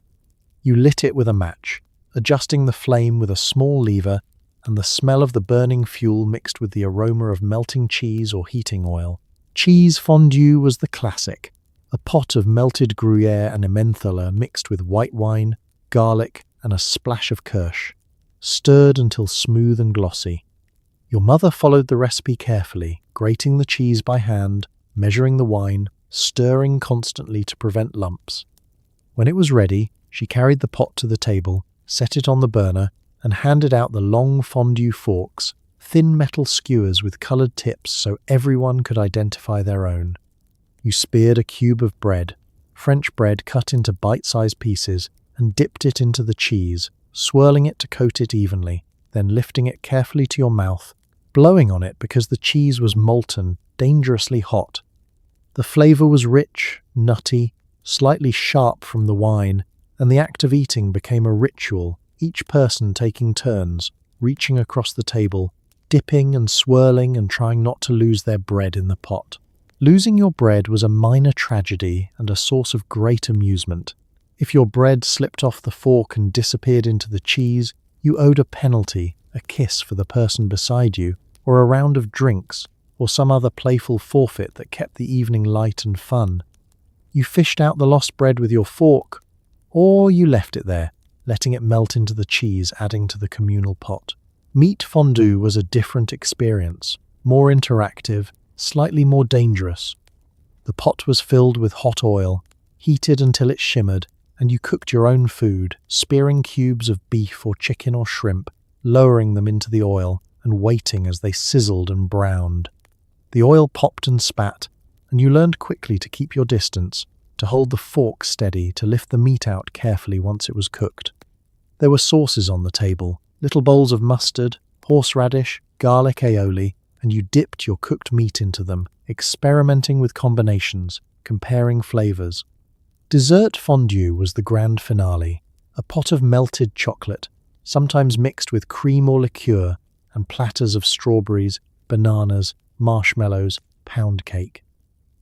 You lit it with a match, adjusting the flame with a small lever, and the smell of the burning fuel mixed with the aroma of melting cheese or heating oil. Cheese fondue was the classic, a pot of melted Gruyere and Emmentaler mixed with white wine, garlic, and a splash of kirsch, stirred until smooth and glossy. Your mother followed the recipe carefully, grating the cheese by hand, measuring the wine, stirring constantly to prevent lumps. When it was ready, she carried the pot to the table, set it on the burner, and handed out the long fondue forks, thin metal skewers with coloured tips so everyone could identify their own. You speared a cube of bread, French bread cut into bite-sized pieces, and dipped it into the cheese, swirling it to coat it evenly, then lifting it carefully to your mouth, blowing on it because the cheese was molten, dangerously hot. The flavour was rich, nutty, slightly sharp from the wine, and the act of eating became a ritual, each person taking turns, reaching across the table, dipping and swirling and trying not to lose their bread in the pot. Losing your bread was a minor tragedy and a source of great amusement. If your bread slipped off the fork and disappeared into the cheese, you owed a penalty, a kiss for the person beside you, or a round of drinks, or some other playful forfeit that kept the evening light and fun. You fished out the lost bread with your fork, or you left it there, letting it melt into the cheese, adding to the communal pot. Meat fondue was a different experience, more interactive, slightly more dangerous. The pot was filled with hot oil, heated until it shimmered, and you cooked your own food, spearing cubes of beef or chicken or shrimp, lowering them into the oil and waiting as they sizzled and browned. The oil popped and spat, and you learned quickly to keep your distance, to hold the fork steady, to lift the meat out carefully once it was cooked. There were sauces on the table, little bowls of mustard, horseradish, garlic aioli, and you dipped your cooked meat into them, experimenting with combinations, comparing flavours. Dessert fondue was the grand finale, a pot of melted chocolate, sometimes mixed with cream or liqueur, and platters of strawberries, bananas, marshmallows, pound cake.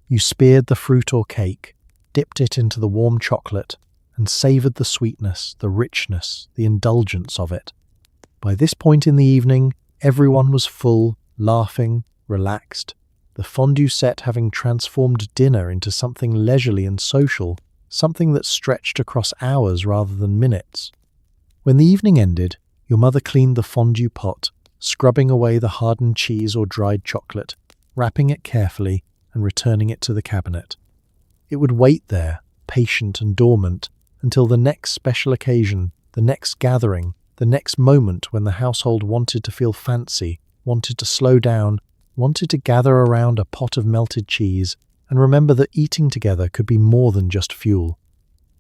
You speared the fruit or cake, dipped it into the warm chocolate, and savoured the sweetness, the richness, the indulgence of it. By this point in the evening, everyone was full, laughing, relaxed, the fondue set having transformed dinner into something leisurely and social, something that stretched across hours rather than minutes. When the evening ended, your mother cleaned the fondue pot, scrubbing away the hardened cheese or dried chocolate, wrapping it carefully and returning it to the cabinet. It would wait there, patient and dormant, until the next special occasion, the next gathering, the next moment when the household wanted to feel fancy, wanted to slow down, wanted to gather around a pot of melted cheese and remember that eating together could be more than just fuel.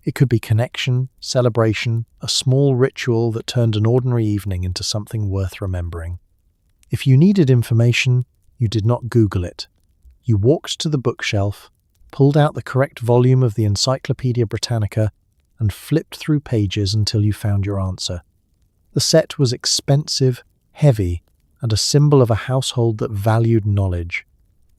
It could be connection, celebration, a small ritual that turned an ordinary evening into something worth remembering. If you needed information, you did not Google it. You walked to the bookshelf, pulled out the correct volume of the Encyclopedia Britannica, and flipped through pages until you found your answer. The set was expensive, heavy, and a symbol of a household that valued knowledge.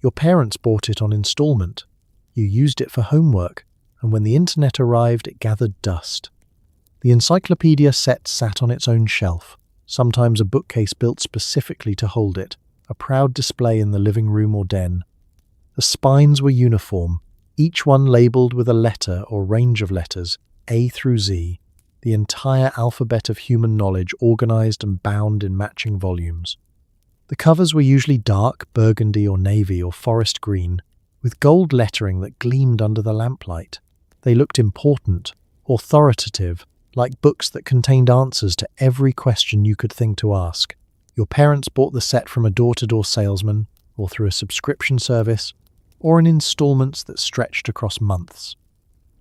Your parents bought it on installment. You used it for homework, and when the internet arrived, it gathered dust. The encyclopedia set sat on its own shelf, sometimes a bookcase built specifically to hold it, a proud display in the living room or den. The spines were uniform, each one labelled with a letter or range of letters, A through Z, the entire alphabet of human knowledge organised and bound in matching volumes. The covers were usually dark burgundy or navy or forest green, with gold lettering that gleamed under the lamplight. They looked important, authoritative, like books that contained answers to every question you could think to ask. Your parents bought the set from a door-to-door salesman, or through a subscription service, or in installments that stretched across months.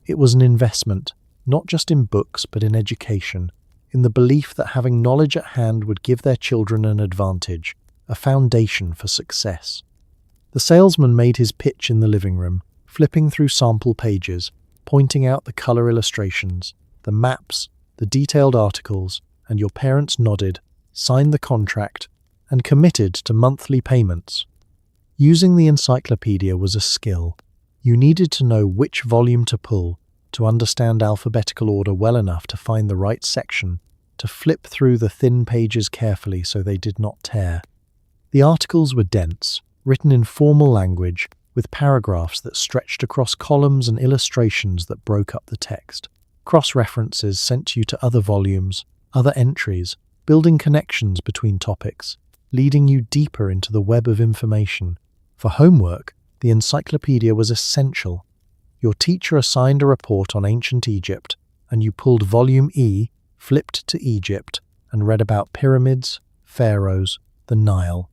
It was an investment, not just in books but in education, in the belief that having knowledge at hand would give their children an advantage, a foundation for success. The salesman made his pitch in the living room, flipping through sample pages, pointing out the colour illustrations, the maps, the detailed articles, and your parents nodded, signed the contract, and committed to monthly payments. Using the encyclopedia was a skill. You needed to know which volume to pull, to understand alphabetical order well enough to find the right section, to flip through the thin pages carefully so they did not tear. The articles were dense, written in formal language, with paragraphs that stretched across columns and illustrations that broke up the text. Cross-references sent you to other volumes, other entries, building connections between topics, leading you deeper into the web of information. For homework, the encyclopedia was essential. Your teacher assigned a report on ancient Egypt, and you pulled volume E, flipped to Egypt, and read about pyramids, pharaohs, the Nile.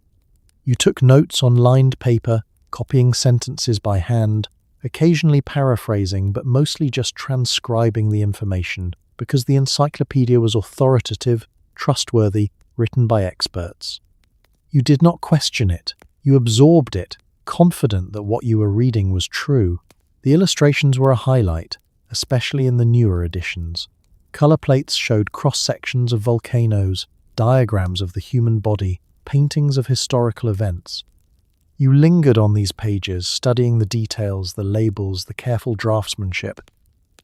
You took notes on lined paper, copying sentences by hand, occasionally paraphrasing but mostly just transcribing the information, because the encyclopedia was authoritative, trustworthy, written by experts. You did not question it. You absorbed it, confident that what you were reading was true. The illustrations were a highlight, especially in the newer editions. Color plates showed cross-sections of volcanoes, diagrams of the human body, paintings of historical events. You lingered on these pages, studying the details, the labels, the careful draftsmanship.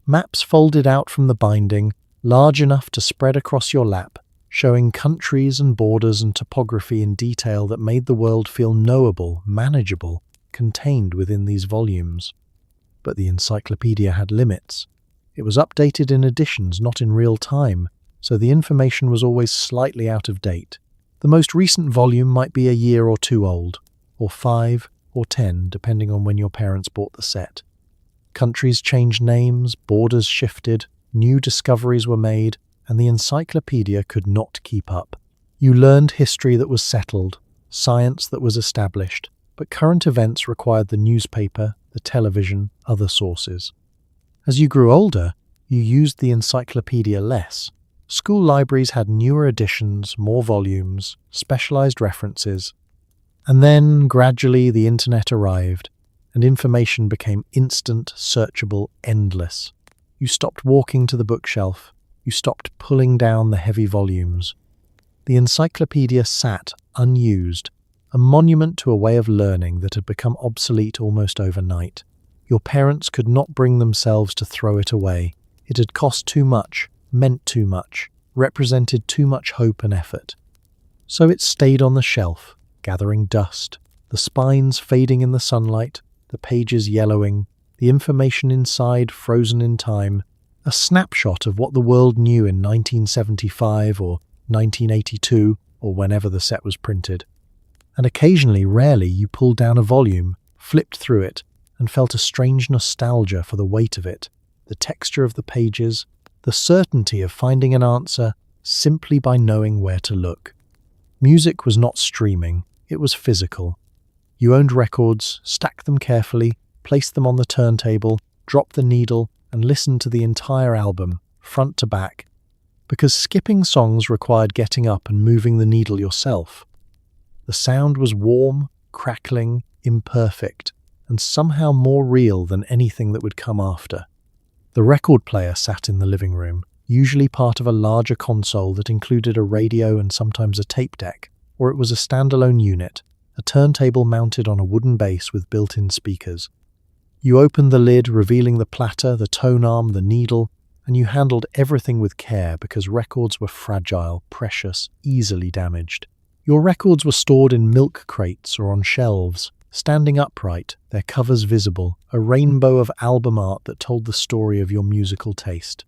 Maps folded out from the binding, large enough to spread across your lap, showing countries and borders and topography in detail that made the world feel knowable, manageable, contained within these volumes. But the encyclopedia had limits. It was updated in editions, not in real time, so the information was always slightly out of date. The most recent volume might be a year or two old, or 5 or 10, depending on when your parents bought the set. Countries changed names, borders shifted, new discoveries were made, and the encyclopedia could not keep up. You learned history that was settled, science that was established, but current events required the newspaper, the television, other sources. As you grew older, you used the encyclopedia less. School libraries had newer editions, more volumes, specialized references. And then, gradually, the internet arrived, and information became instant, searchable, endless. You stopped walking to the bookshelf. You stopped pulling down the heavy volumes. The encyclopedia sat, unused, a monument to a way of learning that had become obsolete almost overnight. Your parents could not bring themselves to throw it away. It had cost too much, meant too much, represented too much hope and effort. So it stayed on the shelf, gathering dust, the spines fading in the sunlight, the pages yellowing, the information inside frozen in time, a snapshot of what the world knew in 1975 or 1982 or whenever the set was printed. And occasionally, rarely, you pulled down a volume, flipped through it, and felt a strange nostalgia for the weight of it, the texture of the pages, the certainty of finding an answer simply by knowing where to look. Music was not streaming, it was physical. You owned records, stacked them carefully, placed them on the turntable, dropped the needle, and listened to the entire album, front to back, because skipping songs required getting up and moving the needle yourself. The sound was warm, crackling, imperfect, and somehow more real than anything that would come after. The record player sat in the living room, usually part of a larger console that included a radio and sometimes a tape deck, or it was a standalone unit, a turntable mounted on a wooden base with built-in speakers. You opened the lid, revealing the platter, the tone arm, the needle, and you handled everything with care because records were fragile, precious, easily damaged. Your records were stored in milk crates or on shelves, standing upright, their covers visible, a rainbow of album art that told the story of your musical taste.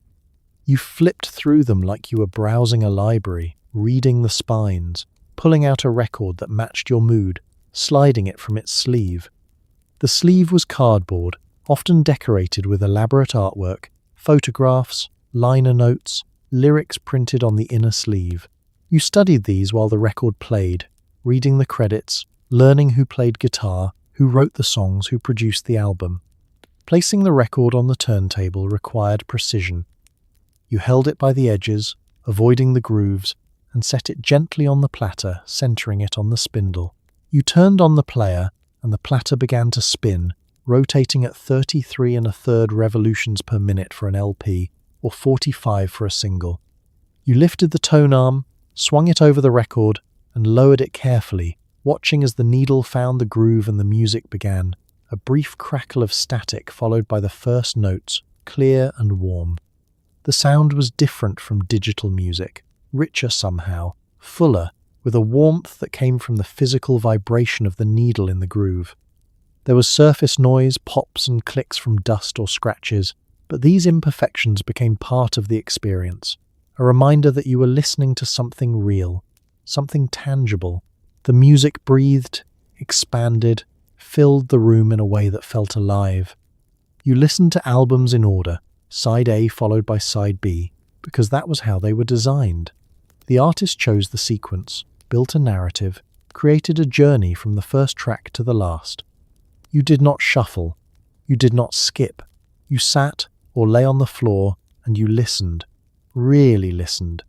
You flipped through them like you were browsing a library, reading the spines, pulling out a record that matched your mood, sliding it from its sleeve. The sleeve was cardboard, often decorated with elaborate artwork, photographs, liner notes, lyrics printed on the inner sleeve. You studied these while the record played, reading the credits, learning who played guitar, who wrote the songs, who produced the album. Placing the record on the turntable required precision. You held it by the edges, avoiding the grooves, and set it gently on the platter, centering it on the spindle. You turned on the player, and the platter began to spin, rotating at 33 1/3 revolutions per minute for an LP, or 45 for a single. You lifted the tone arm, swung it over the record, and lowered it carefully, watching as the needle found the groove and the music began, a brief crackle of static followed by the first notes, clear and warm. The sound was different from digital music, richer somehow, fuller, with a warmth that came from the physical vibration of the needle in the groove. There was surface noise, pops and clicks from dust or scratches, but these imperfections became part of the experience, a reminder that you were listening to something real, something tangible. The music breathed, expanded, filled the room in a way that felt alive. You listened to albums in order, side A followed by side B, because that was how they were designed. The artist chose the sequence, built a narrative, created a journey from the first track to the last. You did not shuffle. You did not skip. You sat or lay on the floor and you listened, really listened,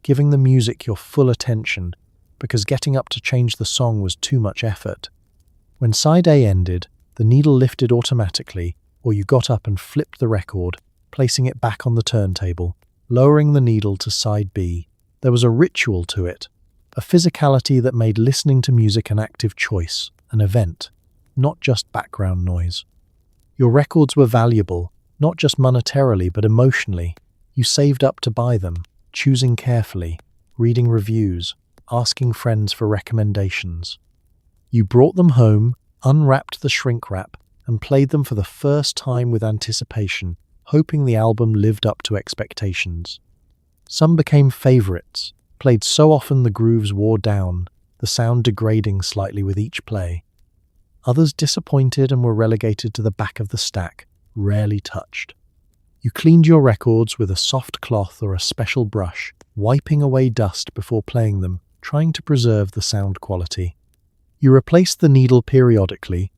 giving the music your full attention, because getting up to change the song was too much effort. When side A ended, the needle lifted automatically, or you got up and flipped the record, placing it back on the turntable, lowering the needle to side B. There was a ritual to it, a physicality that made listening to music an active choice, an event, not just background noise. Your records were valuable, not just monetarily but emotionally. You saved up to buy them, choosing carefully, reading reviews, asking friends for recommendations. You brought them home, unwrapped the shrink wrap, and played them for the first time with anticipation, hoping the album lived up to expectations. Some became favorites, played so often the grooves wore down, the sound degrading slightly with each play. Others disappointed and were relegated to the back of the stack, rarely touched. You cleaned your records with a soft cloth or a special brush, wiping away dust before playing them, trying to preserve the sound quality. You replaced the needle periodically,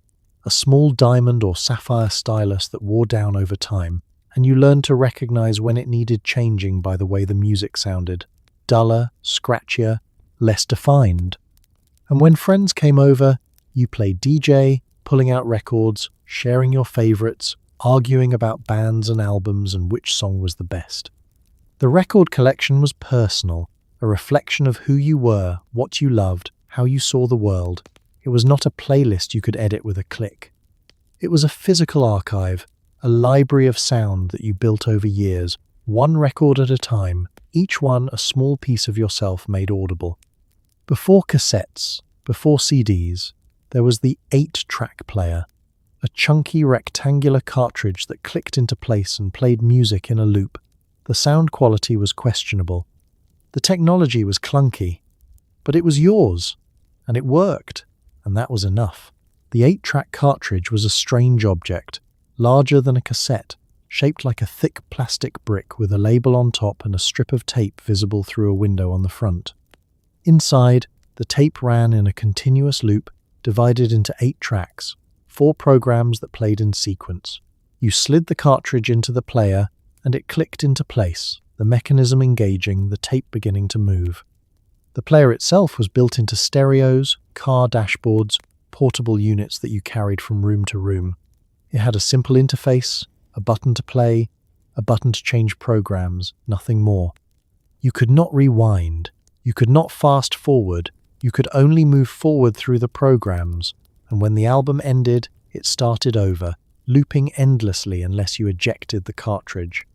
a small diamond or sapphire stylus that wore down over time, and you learned to recognize when it needed changing by the way the music sounded, duller, scratchier, less defined. And when friends came over, you played DJ, pulling out records, sharing your favorites, arguing about bands and albums and which song was the best. The record collection was personal, a reflection of who you were, what you loved, how you saw the world. It was not a playlist you could edit with a click. It was a physical archive, a library of sound that you built over years, one record at a time, each one a small piece of yourself made audible. Before cassettes, before CDs, there was the 8-track player, a chunky rectangular cartridge that clicked into place and played music in a loop. The sound quality was questionable. The technology was clunky, but it was yours, and it worked, and that was enough. The 8-track cartridge was a strange object, larger than a cassette, shaped like a thick plastic brick with a label on top and a strip of tape visible through a window on the front. Inside, the tape ran in a continuous loop, divided into 8 tracks, 4 programs that played in sequence. You slid the cartridge into the player, and it clicked into place, the mechanism engaging, the tape beginning to move. The player itself was built into stereos, car dashboards, portable units that you carried from room to room. It had a simple interface, a button to play, a button to change programs, nothing more. You could not rewind, you could not fast forward, you could only move forward through the programs, and when the album ended, it started over, looping endlessly unless you ejected the cartridge.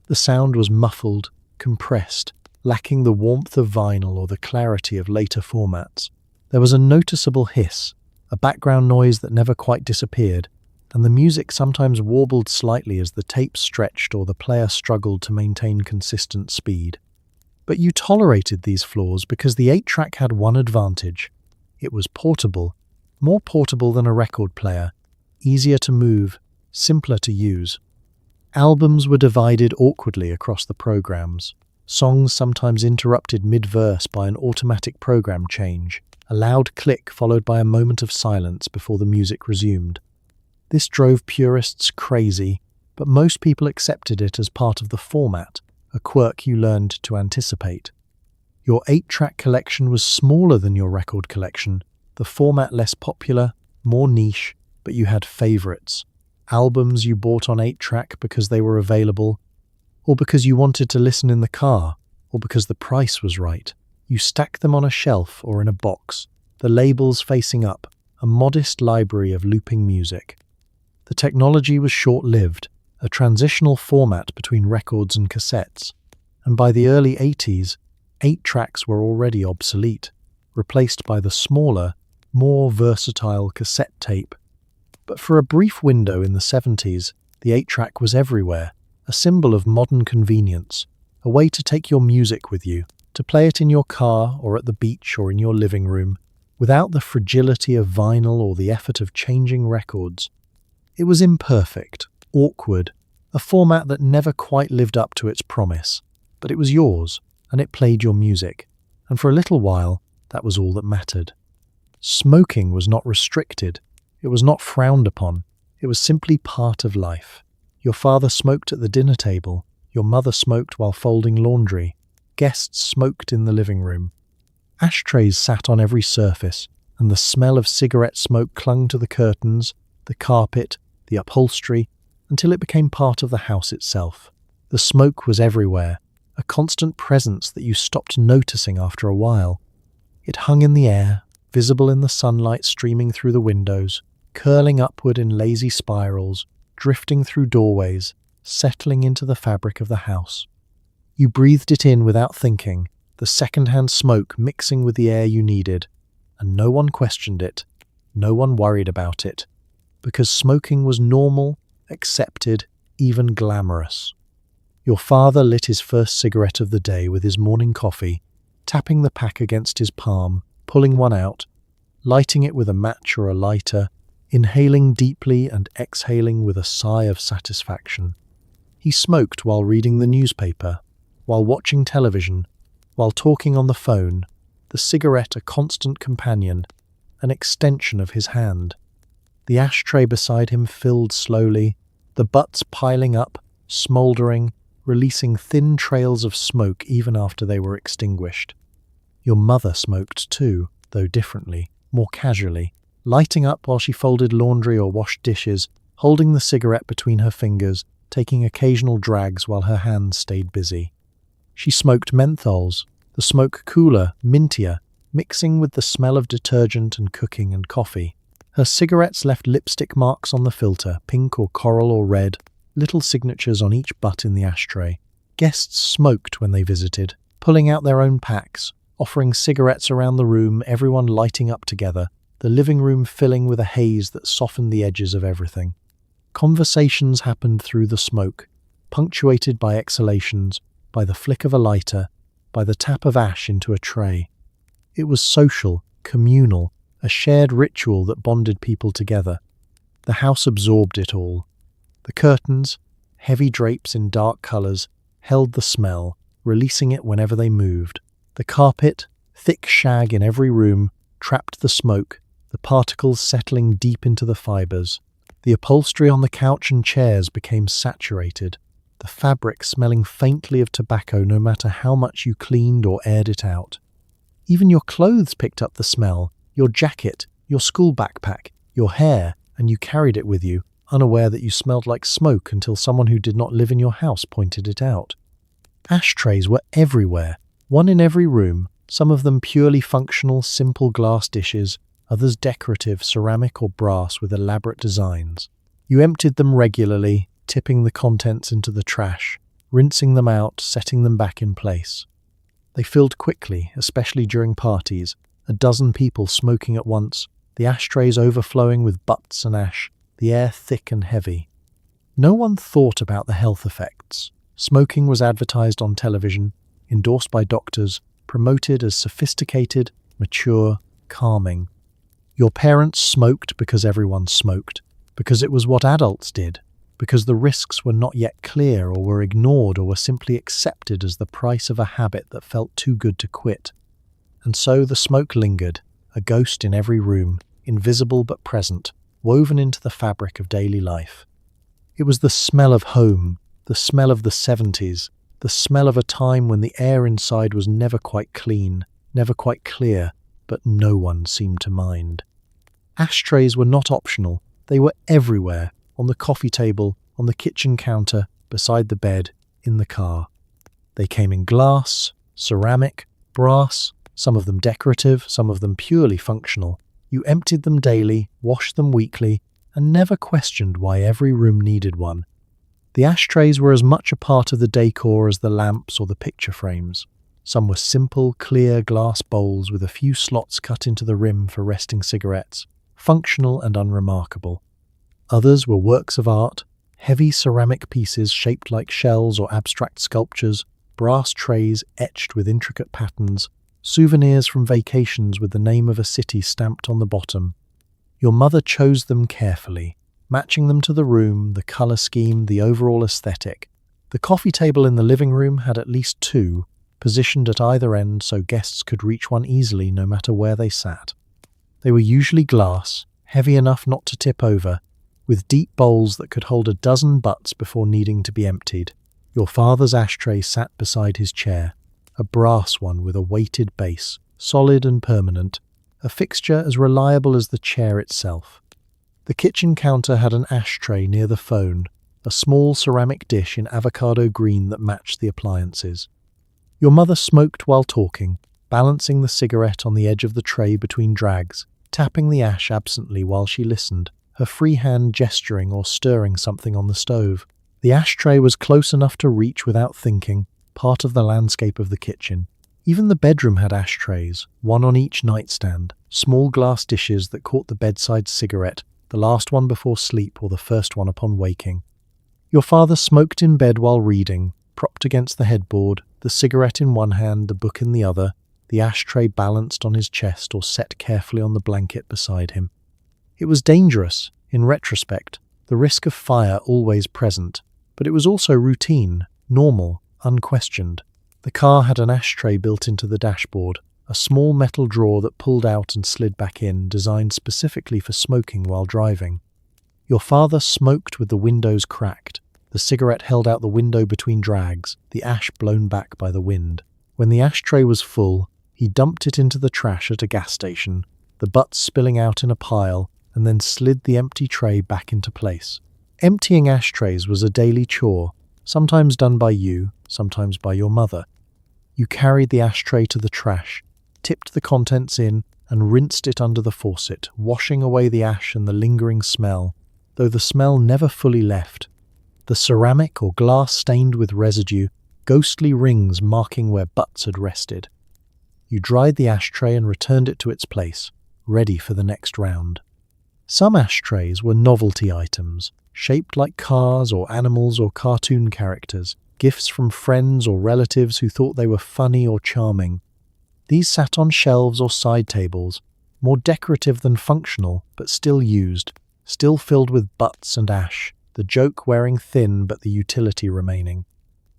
The sound was muffled, compressed, lacking the warmth of vinyl or the clarity of later formats. There was a noticeable hiss, a background noise that never quite disappeared, and the music sometimes warbled slightly as the tape stretched or the player struggled to maintain consistent speed. But you tolerated these flaws because the 8-track had one advantage. It was portable, more portable than a record player, easier to move, simpler to use. Albums were divided awkwardly across the programs. Songs sometimes interrupted mid-verse by an automatic program change, a loud click followed by a moment of silence before the music resumed. This drove purists crazy, but most people accepted it as part of the format, a quirk you learned to anticipate. Your 8-track collection was smaller than your record collection, the format less popular, more niche, but you had favorites. Albums you bought on 8-track because they were available, or because you wanted to listen in the car, or because the price was right. You stacked them on a shelf or in a box, the labels facing up, a modest library of looping music. The technology was short-lived, a transitional format between records and cassettes, and by the early 80s, 8-tracks were already obsolete, replaced by the smaller, more versatile cassette tape. But for a brief window in the 70s, the 8-track was everywhere, a symbol of modern convenience, a way to take your music with you, to play it in your car or at the beach or in your living room, without the fragility of vinyl or the effort of changing records. It was imperfect, awkward, a format that never quite lived up to its promise, but it was yours, and it played your music, and for a little while, that was all that mattered. Smoking was not restricted, it was not frowned upon, it was simply part of life. Your father smoked at the dinner table, your mother smoked while folding laundry, guests smoked in the living room. Ashtrays sat on every surface, and the smell of cigarette smoke clung to the curtains, the carpet, the upholstery, until it became part of the house itself. The smoke was everywhere, a constant presence that you stopped noticing after a while. It hung in the air, visible in the sunlight streaming through the windows, curling upward in lazy spirals, drifting through doorways, settling into the fabric of the house. You breathed it in without thinking, the second-hand smoke mixing with the air you needed, and no one questioned it, no one worried about it, because smoking was normal, accepted, even glamorous. Your father lit his first cigarette of the day with his morning coffee, tapping the pack against his palm, pulling one out, lighting it with a match or a lighter, inhaling deeply and exhaling with a sigh of satisfaction. He smoked while reading the newspaper, while watching television, while talking on the phone, the cigarette a constant companion, an extension of his hand. The ashtray beside him filled slowly, the butts piling up, smouldering, releasing thin trails of smoke even after they were extinguished. Your mother smoked too, though differently, more casually, lighting up while she folded laundry or washed dishes, holding the cigarette between her fingers, taking occasional drags while her hands stayed busy. She smoked menthols, the smoke cooler, mintier, mixing with the smell of detergent and cooking and coffee. Her cigarettes left lipstick marks on the filter, pink or coral or red, little signatures on each butt in the ashtray. Guests smoked when they visited, pulling out their own packs, offering cigarettes around the room, everyone lighting up together, the living room filling with a haze that softened the edges of everything. Conversations happened through the smoke, punctuated by exhalations, by the flick of a lighter, by the tap of ash into a tray. It was social, communal, a shared ritual that bonded people together. The house absorbed it all. The curtains, heavy drapes in dark colours, held the smell, releasing it whenever they moved. The carpet, thick shag in every room, trapped the smoke, the particles settling deep into the fibres. The upholstery on the couch and chairs became saturated, the fabric smelling faintly of tobacco no matter how much you cleaned or aired it out. Even your clothes picked up the smell, your jacket, your school backpack, your hair, and you carried it with you, unaware that you smelled like smoke until someone who did not live in your house pointed it out. Ashtrays were everywhere, one in every room, some of them purely functional, simple glass dishes, others decorative, ceramic or brass with elaborate designs. You emptied them regularly, tipping the contents into the trash, rinsing them out, setting them back in place. They filled quickly, especially during parties, a dozen people smoking at once, the ashtrays overflowing with butts and ash, the air thick and heavy. No one thought about the health effects. Smoking was advertised on television, endorsed by doctors, promoted as sophisticated, mature, calming. Your parents smoked because everyone smoked, because it was what adults did, because the risks were not yet clear or were ignored or were simply accepted as the price of a habit that felt too good to quit. And so the smoke lingered, a ghost in every room, invisible but present, woven into the fabric of daily life. It was the smell of home, the smell of the 70s, the smell of a time when the air inside was never quite clean, never quite clear, but no one seemed to mind. Ashtrays were not optional. They were everywhere, on the coffee table, on the kitchen counter, beside the bed, in the car. They came in glass, ceramic, brass, some of them decorative, some of them purely functional. You emptied them daily, washed them weekly, and never questioned why every room needed one. The ashtrays were as much a part of the decor as the lamps or the picture frames. Some were simple, clear glass bowls with a few slots cut into the rim for resting cigarettes, functional and unremarkable. Others were works of art, heavy ceramic pieces shaped like shells or abstract sculptures, brass trays etched with intricate patterns, souvenirs from vacations with the name of a city stamped on the bottom. Your mother chose them carefully, matching them to the room, the colour scheme, the overall aesthetic. The coffee table in the living room had at least two, positioned at either end so guests could reach one easily no matter where they sat. They were usually glass, heavy enough not to tip over, with deep bowls that could hold a dozen butts before needing to be emptied. Your father's ashtray sat beside his chair, a brass one with a weighted base, solid and permanent, a fixture as reliable as the chair itself. The kitchen counter had an ashtray near the phone, a small ceramic dish in avocado-green that matched the appliances. Your mother smoked while talking, balancing the cigarette on the edge of the tray between drags, tapping the ash absently while she listened, her free hand gesturing or stirring something on the stove. The ashtray was close enough to reach without thinking, part of the landscape of the kitchen. Even the bedroom had ashtrays, one on each nightstand, small glass dishes that caught the bedside cigarette, the last one before sleep or the first one upon waking. Your father smoked in bed while reading, propped against the headboard, the cigarette in one hand, the book in the other, the ashtray balanced on his chest or set carefully on the blanket beside him. It was dangerous, in retrospect, the risk of fire always present, but it was also routine, normal, unquestioned. The car had an ashtray built into the dashboard, a small metal drawer that pulled out and slid back in, designed specifically for smoking while driving. Your father smoked with the windows cracked, the cigarette held out the window between drags, the ash blown back by the wind. When the ashtray was full, he dumped it into the trash at a gas station, the butts spilling out in a pile, and then slid the empty tray back into place. Emptying ashtrays was a daily chore, sometimes done by you, sometimes by your mother. You carried the ashtray to the trash, tipped the contents in, and rinsed it under the faucet, washing away the ash and the lingering smell, though the smell never fully left. The ceramic or glass stained with residue, ghostly rings marking where butts had rested. You dried the ashtray and returned it to its place, ready for the next round. Some ashtrays were novelty items, shaped like cars or animals or cartoon characters, gifts from friends or relatives who thought they were funny or charming. These sat on shelves or side tables, more decorative than functional, but still used, still filled with butts and ash, the joke wearing thin but the utility remaining.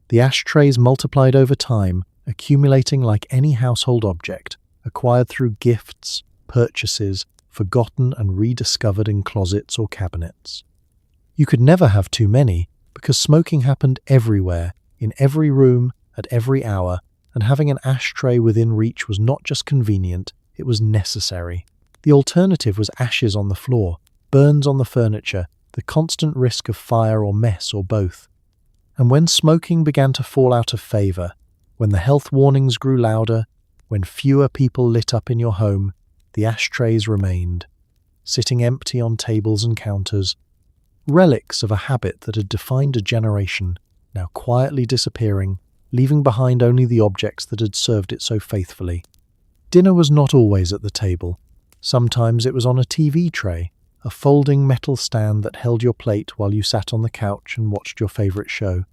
The ashtrays multiplied over time, accumulating like any household object, acquired through gifts, purchases, forgotten and rediscovered in closets or cabinets. You could never have too many, because smoking happened everywhere, in every room, at every hour, and having an ashtray within reach was not just convenient, it was necessary. The alternative was ashes on the floor, burns on the furniture, the constant risk of fire or mess or both. And when smoking began to fall out of favour, when the health warnings grew louder, when fewer people lit up in your home, the ashtrays remained, sitting empty on tables and counters, relics of a habit that had defined a generation, now quietly disappearing, leaving behind only the objects that had served it so faithfully. Dinner was not always at the table. Sometimes it was on a TV tray, a folding metal stand that held your plate while you sat on the couch and watched your favorite show.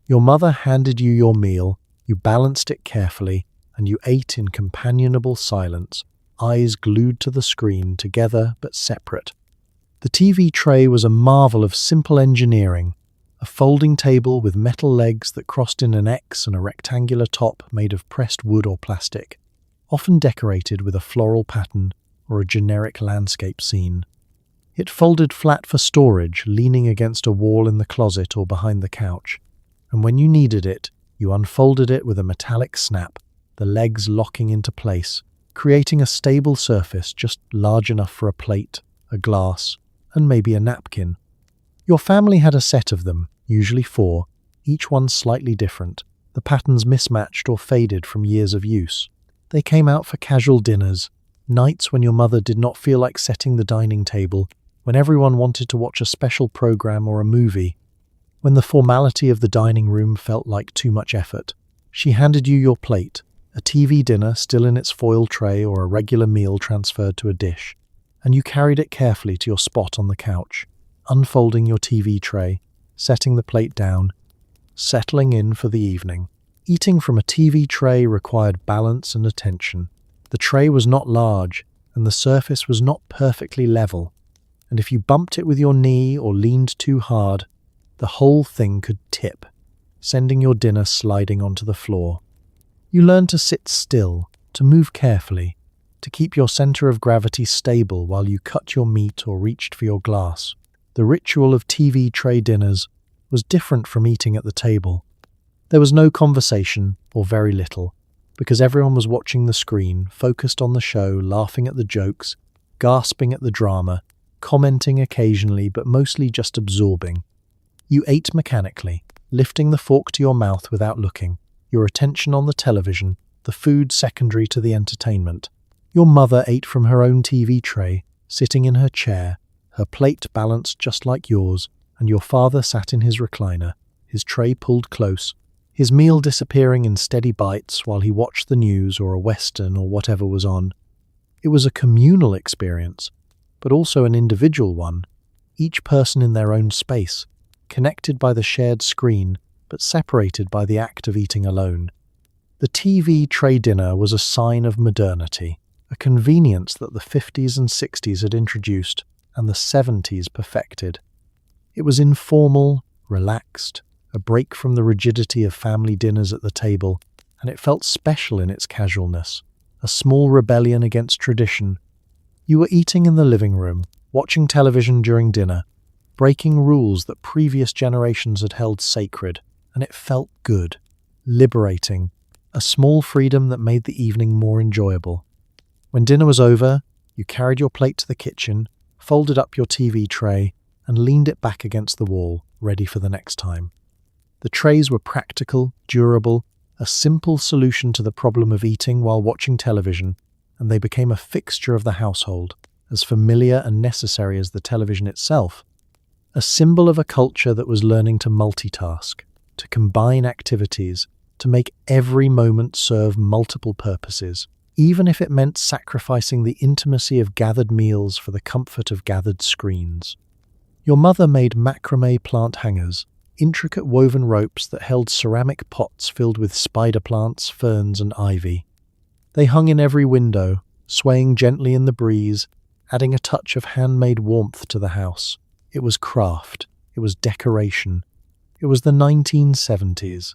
Your mother handed you your meal, you balanced it carefully, and you ate in companionable silence, eyes glued to the screen, together but separate. The TV tray was a marvel of simple engineering, a folding table with metal legs that crossed in an X and a rectangular top made of pressed wood or plastic, often decorated with a floral pattern or a generic landscape scene. It folded flat for storage, leaning against a wall in the closet or behind the couch, and when you needed it, you unfolded it with a metallic snap, the legs locking into place, creating a stable surface just large enough for a plate, a glass, and maybe a napkin. Your family had a set of them, usually 4, each one slightly different, the patterns mismatched or faded from years of use. They came out for casual dinners, nights when your mother did not feel like setting the dining table, when everyone wanted to watch a special program or a movie, when the formality of the dining room felt like too much effort. She handed you your plate, a TV dinner still in its foil tray or a regular meal transferred to a dish, and you carried it carefully to your spot on the couch, unfolding your TV tray, setting the plate down, settling in for the evening. Eating from a TV tray required balance and attention. The tray was not large, and the surface was not perfectly level, and if you bumped it with your knee or leaned too hard, the whole thing could tip, sending your dinner sliding onto the floor. You learned to sit still, to move carefully, to keep your center of gravity stable while you cut your meat or reached for your glass. The ritual of TV tray dinners was different from eating at the table. There was no conversation, or very little, because everyone was watching the screen, focused on the show, laughing at the jokes, gasping at the drama, commenting occasionally but mostly just absorbing. You ate mechanically, lifting the fork to your mouth without looking, your attention on the television, the food secondary to the entertainment. Your mother ate from her own TV tray, sitting in her chair, her plate balanced just like yours, and your father sat in his recliner, his tray pulled close, his meal disappearing in steady bites while he watched the news or a western or whatever was on. It was a communal experience, but also an individual one, each person in their own space, connected by the shared screen, but separated by the act of eating alone. The TV tray dinner was a sign of modernity, a convenience that the 50s and 60s had introduced and the 70s perfected. It was informal, relaxed, a break from the rigidity of family dinners at the table, and it felt special in its casualness, a small rebellion against tradition. You were eating in the living room, watching television during dinner, breaking rules that previous generations had held sacred, and it felt good, liberating, a small freedom that made the evening more enjoyable. When dinner was over, you carried your plate to the kitchen, folded up your TV tray, and leaned it back against the wall, ready for the next time. The trays were practical, durable, a simple solution to the problem of eating while watching television, and they became a fixture of the household, as familiar and necessary as the television itself, a symbol of a culture that was learning to multitask, to combine activities, to make every moment serve multiple purposes, even if it meant sacrificing the intimacy of gathered meals for the comfort of gathered screens. Your mother made macrame plant hangers, intricate woven ropes that held ceramic pots filled with spider plants, ferns, and ivy. They hung in every window, swaying gently in the breeze, adding a touch of handmade warmth to the house. It was craft. It was decoration. It was the 1970s.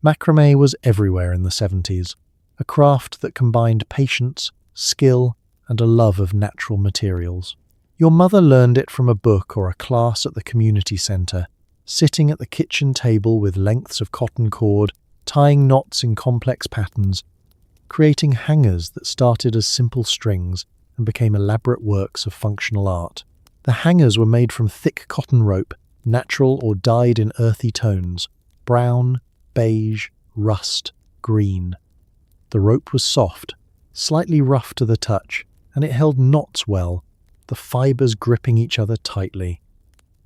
Macrame was everywhere in the 70s, a craft that combined patience, skill, and a love of natural materials. Your mother learned it from a book or a class at the community centre, sitting at the kitchen table with lengths of cotton cord, tying knots in complex patterns, creating hangers that started as simple strings and became elaborate works of functional art. The hangers were made from thick cotton rope, natural or dyed in earthy tones, brown, beige, rust, green. The rope was soft, slightly rough to the touch, and it held knots well, the fibres gripping each other tightly.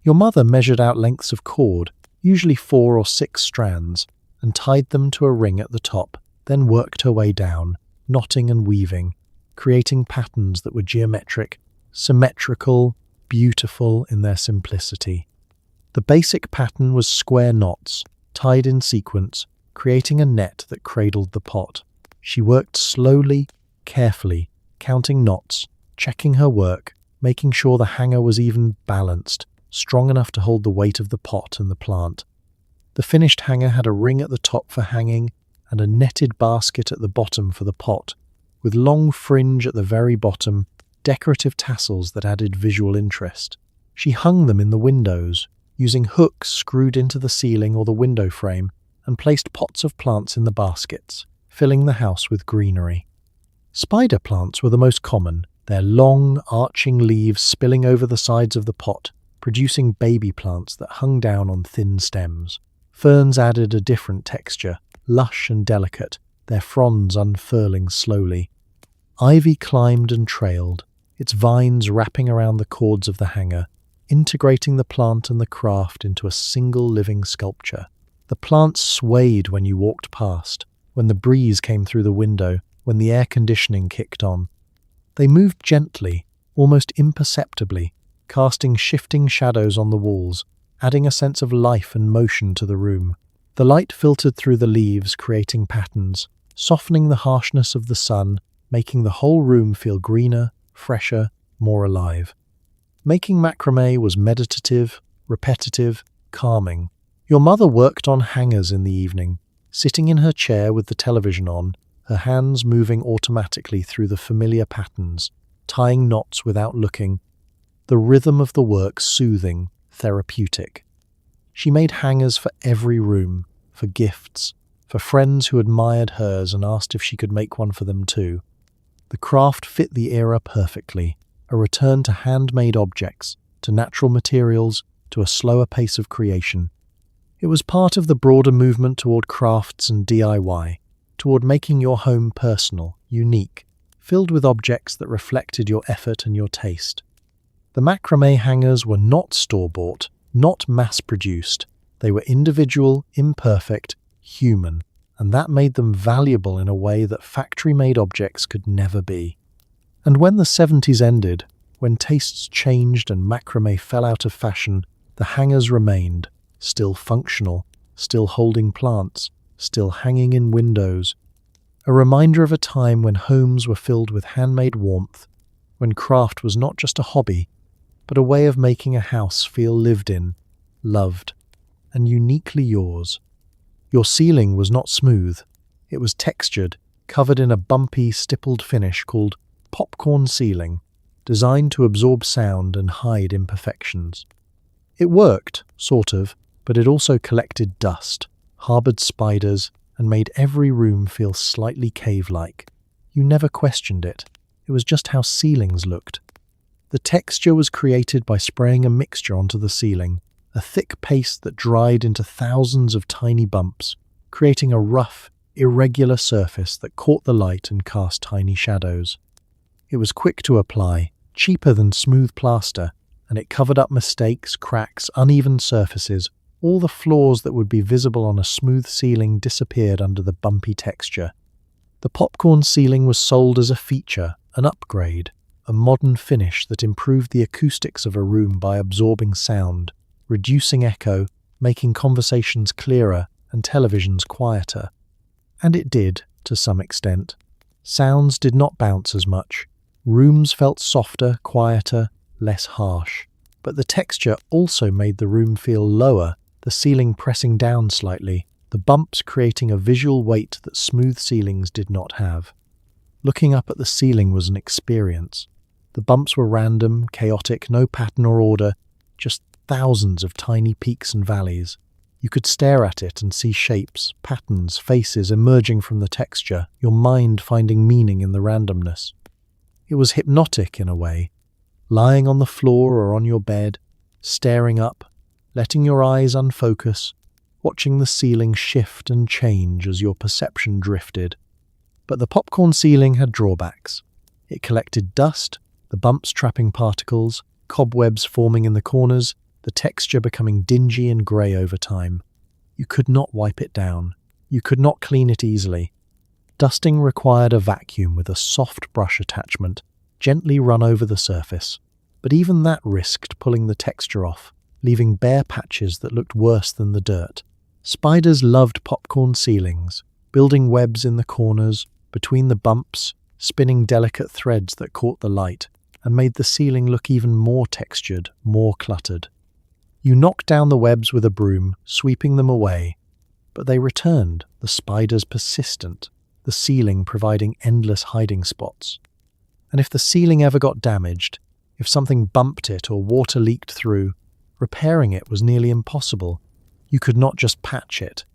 Your mother measured out lengths of cord, usually 4 or 6 strands, and tied them to a ring at the top, then worked her way down, knotting and weaving, creating patterns that were geometric, symmetrical, beautiful in their simplicity. The basic pattern was square knots, tied in sequence, creating a net that cradled the pot. She worked slowly, carefully, counting knots, checking her work, making sure the hanger was even balanced, strong enough to hold the weight of the pot and the plant. The finished hanger had a ring at the top for hanging and a netted basket at the bottom for the pot, with long fringe at the very bottom, decorative tassels that added visual interest. She hung them in the windows, using hooks screwed into the ceiling or the window frame, and placed pots of plants in the baskets, filling the house with greenery. Spider plants were the most common, their long, arching leaves spilling over the sides of the pot, producing baby plants that hung down on thin stems. Ferns added a different texture, lush and delicate, their fronds unfurling slowly. Ivy climbed and trailed, its vines wrapping around the cords of the hanger, integrating the plant and the craft into a single living sculpture. The plants swayed when you walked past, when the breeze came through the window, when the air conditioning kicked on. They moved gently, almost imperceptibly, casting shifting shadows on the walls, adding a sense of life and motion to the room. The light filtered through the leaves, creating patterns, softening the harshness of the sun, making the whole room feel greener, fresher, more alive. Making macrame was meditative, repetitive, calming. Your mother worked on hangers in the evening, sitting in her chair with the television on, her hands moving automatically through the familiar patterns, tying knots without looking, the rhythm of the work soothing, therapeutic. She made hangers for every room, for gifts, for friends who admired hers and asked if she could make one for them too. The craft fit the era perfectly, a return to handmade objects, to natural materials, to a slower pace of creation. It was part of the broader movement toward crafts and DIY, toward making your home personal, unique, filled with objects that reflected your effort and your taste. The macrame hangers were not store-bought, not mass-produced. They were individual, imperfect, human, and that made them valuable in a way that factory-made objects could never be. And when the 70s ended, when tastes changed and macrame fell out of fashion, the hangers remained, still functional, still holding plants, still hanging in windows. A reminder of a time when homes were filled with handmade warmth, when craft was not just a hobby, but a way of making a house feel lived in, loved, and uniquely yours. Your ceiling was not smooth. It was textured, covered in a bumpy, stippled finish called popcorn ceiling, designed to absorb sound and hide imperfections. It worked, sort of, but it also collected dust, harbored spiders, and made every room feel slightly cave-like. You never questioned it. It was just how ceilings looked. The texture was created by spraying a mixture onto the ceiling, a thick paste that dried into thousands of tiny bumps, creating a rough, irregular surface that caught the light and cast tiny shadows. It was quick to apply, cheaper than smooth plaster, and it covered up mistakes, cracks, uneven surfaces. All the flaws that would be visible on a smooth ceiling disappeared under the bumpy texture. The popcorn ceiling was sold as a feature, an upgrade, a modern finish that improved the acoustics of a room by absorbing sound, reducing echo, making conversations clearer and televisions quieter. And it did, to some extent. Sounds did not bounce as much. Rooms felt softer, quieter, less harsh. But the texture also made the room feel lower, the ceiling pressing down slightly, the bumps creating a visual weight that smooth ceilings did not have. Looking up at the ceiling was an experience. The bumps were random, chaotic, no pattern or order, just thousands of tiny peaks and valleys. You could stare at it and see shapes, patterns, faces emerging from the texture, your mind finding meaning in the randomness. It was hypnotic in a way, lying on the floor or on your bed, staring up, letting your eyes unfocus, watching the ceiling shift and change as your perception drifted. But the popcorn ceiling had drawbacks. It collected dust, the bumps trapping particles, cobwebs forming in the corners, the texture becoming dingy and grey over time. You could not wipe it down. You could not clean it easily. Dusting required a vacuum with a soft brush attachment, gently run over the surface. But even that risked pulling the texture off, leaving bare patches that looked worse than the dirt. Spiders loved popcorn ceilings, building webs in the corners, between the bumps, spinning delicate threads that caught the light and made the ceiling look even more textured, more cluttered. You knocked down the webs with a broom, sweeping them away, but they returned, the spiders persistent, the ceiling providing endless hiding spots. And if the ceiling ever got damaged, if something bumped it or water leaked through, repairing it was nearly impossible. You could not just patch it.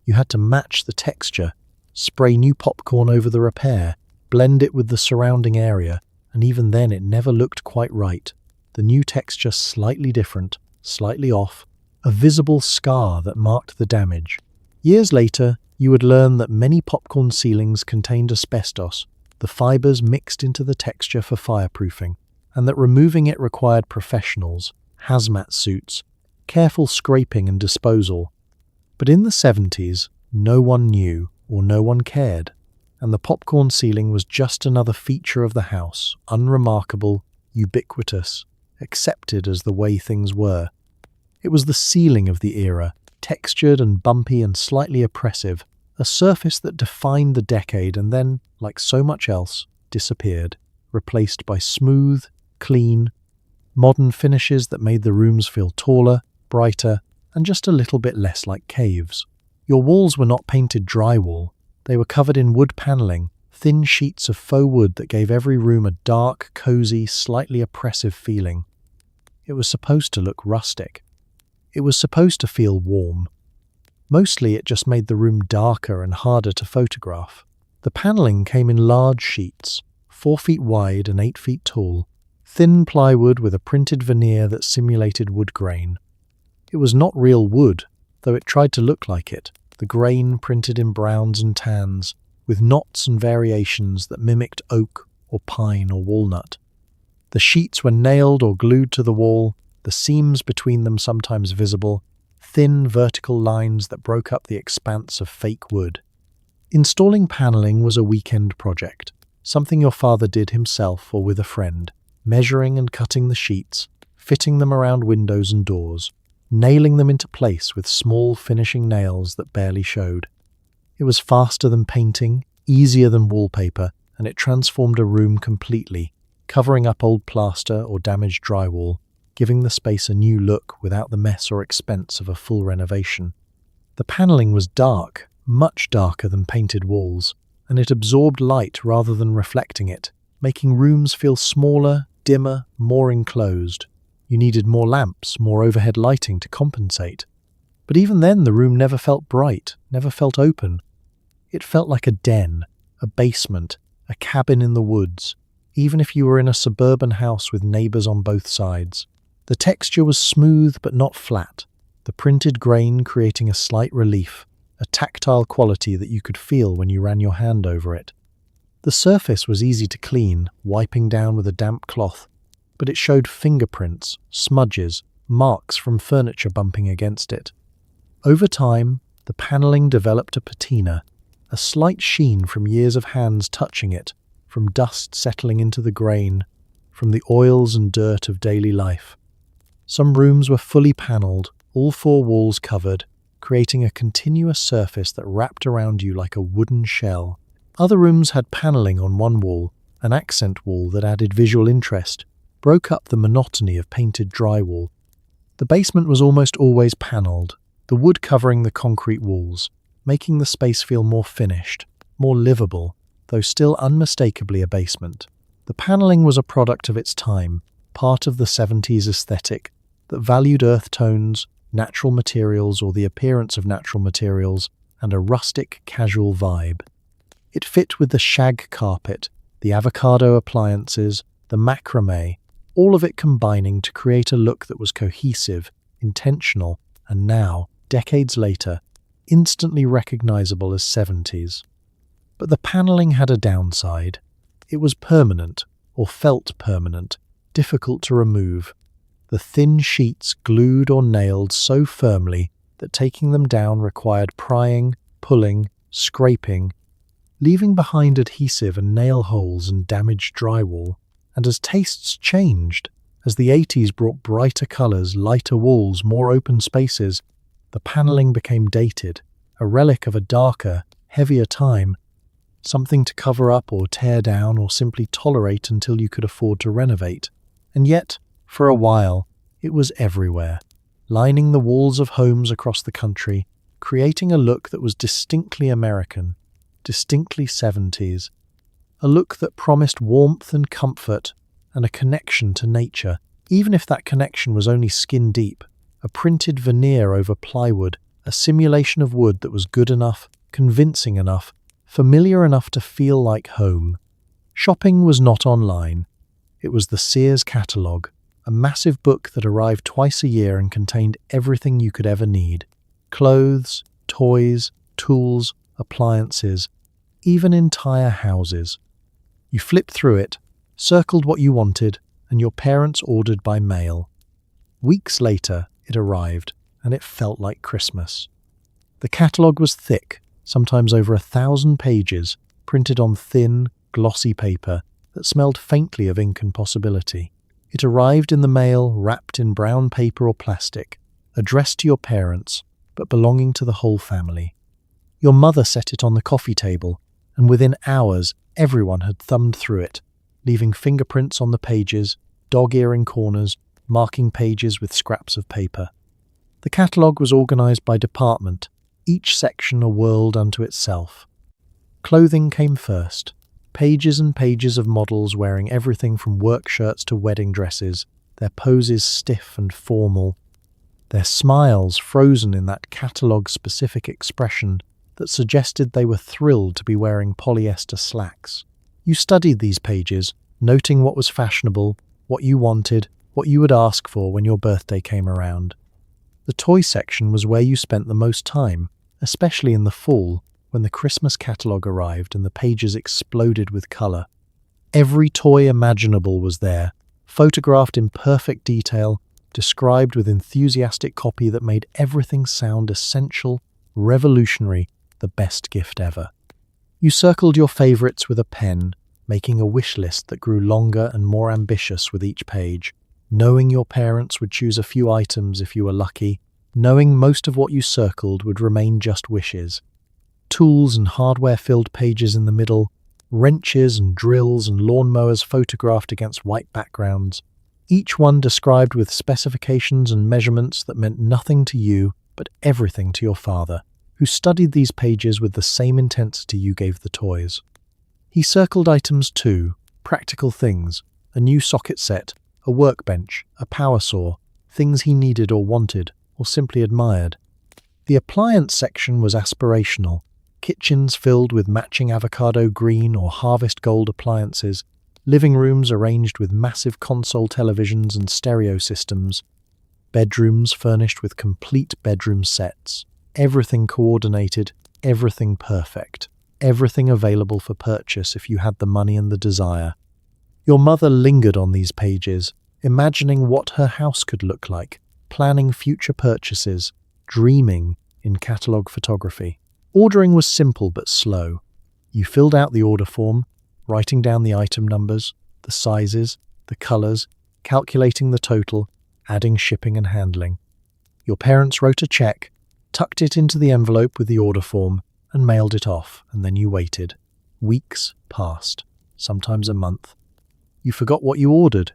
You had to match the texture, spray new popcorn over the repair, blend it with the surrounding area, and even then it never looked quite right. The new texture slightly different, slightly off, a visible scar that marked the damage. Years later, you would learn that many popcorn ceilings contained asbestos, the fibers mixed into the texture for fireproofing, and that removing it required professionals, hazmat suits, careful scraping and disposal. But in the 70s, no one knew or no one cared, and the popcorn ceiling was just another feature of the house, unremarkable, ubiquitous, accepted as the way things were. It was the ceiling of the era, textured and bumpy and slightly oppressive, a surface that defined the decade and then, like so much else, disappeared, replaced by smooth, clean, modern finishes that made the rooms feel taller, brighter, and just a little bit less like caves. Your walls were not painted drywall. They were covered in wood paneling, thin sheets of faux wood that gave every room a dark, cozy, slightly oppressive feeling. It was supposed to look rustic. It was supposed to feel warm. Mostly it just made the room darker and harder to photograph. The paneling came in large sheets, 4 feet wide and 8 feet tall, thin plywood with a printed veneer that simulated wood grain. It was not real wood, though it tried to look like it, the grain printed in browns and tans, with knots and variations that mimicked oak or pine or walnut. The sheets were nailed or glued to the wall, the seams between them sometimes visible, thin vertical lines that broke up the expanse of fake wood. Installing paneling was a weekend project, something your father did himself or with a friend, measuring and cutting the sheets, fitting them around windows and doors, nailing them into place with small finishing nails that barely showed. It was faster than painting, easier than wallpaper, and it transformed a room completely, covering up old plaster or damaged drywall, giving the space a new look without the mess or expense of a full renovation. The paneling was dark, much darker than painted walls, and it absorbed light rather than reflecting it, making rooms feel smaller, dimmer, more enclosed. You needed more lamps, more overhead lighting to compensate. But even then the room never felt bright, never felt open. It felt like a den, a basement, a cabin in the woods, even if you were in a suburban house with neighbors on both sides. The texture was smooth but not flat, the printed grain creating a slight relief, a tactile quality that you could feel when you ran your hand over it. The surface was easy to clean, wiping down with a damp cloth, but it showed fingerprints, smudges, marks from furniture bumping against it. Over time, the paneling developed a patina, a slight sheen from years of hands touching it, from dust settling into the grain, from the oils and dirt of daily life. Some rooms were fully panelled, all 4 walls covered, creating a continuous surface that wrapped around you like a wooden shell. Other rooms had paneling on one wall, an accent wall that added visual interest, broke up the monotony of painted drywall. The basement was almost always panelled, the wood covering the concrete walls, making the space feel more finished, more livable, though still unmistakably a basement. The paneling was a product of its time, part of the 70s aesthetic that valued earth tones, natural materials or the appearance of natural materials, and a rustic, casual vibe. It fit with the Shag carpet, the avocado appliances, the macrame, all of it combining to create a look that was cohesive, intentional, and now, decades later, instantly recognizable as 70s. But the paneling had a downside. It was permanent, or felt permanent, difficult to remove. the thin sheets glued or nailed so firmly that taking them down required prying, pulling, scraping, leaving behind adhesive and nail holes and damaged drywall. And as tastes changed, as the 80s brought brighter colours, lighter walls, more open spaces, the panelling became dated, a relic of a darker, heavier time, something to cover up or tear down or simply tolerate until you could afford to renovate. And yet, for a while, it was everywhere, lining the walls of homes across the country, creating a look that was distinctly American, distinctly 70s, a look that promised warmth and comfort and a connection to nature, even if that connection was only skin deep, a printed veneer over plywood, a simulation of wood that was good enough, convincing enough, familiar enough to feel like home. Shopping was not online. It was the Sears catalogue, a massive book that arrived twice a year and contained everything you could ever need. Clothes, toys, tools, appliances, even entire houses. You flipped through it, circled what you wanted, and your parents ordered by mail. Weeks later, it arrived, and it felt like Christmas. The catalogue was thick, sometimes over 1,000 pages, printed on thin, glossy paper that smelled faintly of ink and possibility. It arrived in the mail wrapped in brown paper or plastic, addressed to your parents, but belonging to the whole family. Your mother set it on the coffee table, and within hours everyone had thumbed through it, leaving fingerprints on the pages, dog-ear in corners, marking pages with scraps of paper. The catalogue was organised by department, each section a world unto itself. Clothing came first, pages and pages of models wearing everything from work shirts to wedding dresses, their poses stiff and formal, their smiles frozen in that catalogue-specific expression that suggested they were thrilled to be wearing polyester slacks. You studied these pages, noting what was fashionable, what you wanted, what you would ask for when your birthday came around. The toy section was where you spent the most time, especially in the fall, when the Christmas catalogue arrived and the pages exploded with colour. Every toy imaginable was there, photographed in perfect detail, described with enthusiastic copy that made everything sound essential, revolutionary, the best gift ever. You circled your favourites with a pen, making a wish list that grew longer and more ambitious with each page, knowing your parents would choose a few items if you were lucky, knowing most of what you circled would remain just wishes. Tools and hardware-filled pages in the middle, wrenches and drills and lawnmowers photographed against white backgrounds, each one described with specifications and measurements that meant nothing to you but everything to your father, who studied these pages with the same intensity you gave the toys. He circled items too, practical things, a new socket set, a workbench, a power saw, things he needed or wanted, or simply admired. The appliance section was aspirational, kitchens filled with matching avocado-green or harvest gold appliances, living rooms arranged with massive console televisions and stereo systems, bedrooms furnished with complete bedroom sets, everything coordinated, everything perfect, everything available for purchase if you had the money and the desire. Your mother lingered on these pages, imagining what her house could look like, planning future purchases, dreaming in catalogue photography. Ordering was simple but slow. You filled out the order form, writing down the item numbers, the sizes, the colours, calculating the total, adding shipping and handling. Your parents wrote a check, tucked it into the envelope with the order form, and mailed it off, and then you waited. Weeks passed, sometimes a month. You forgot what you ordered,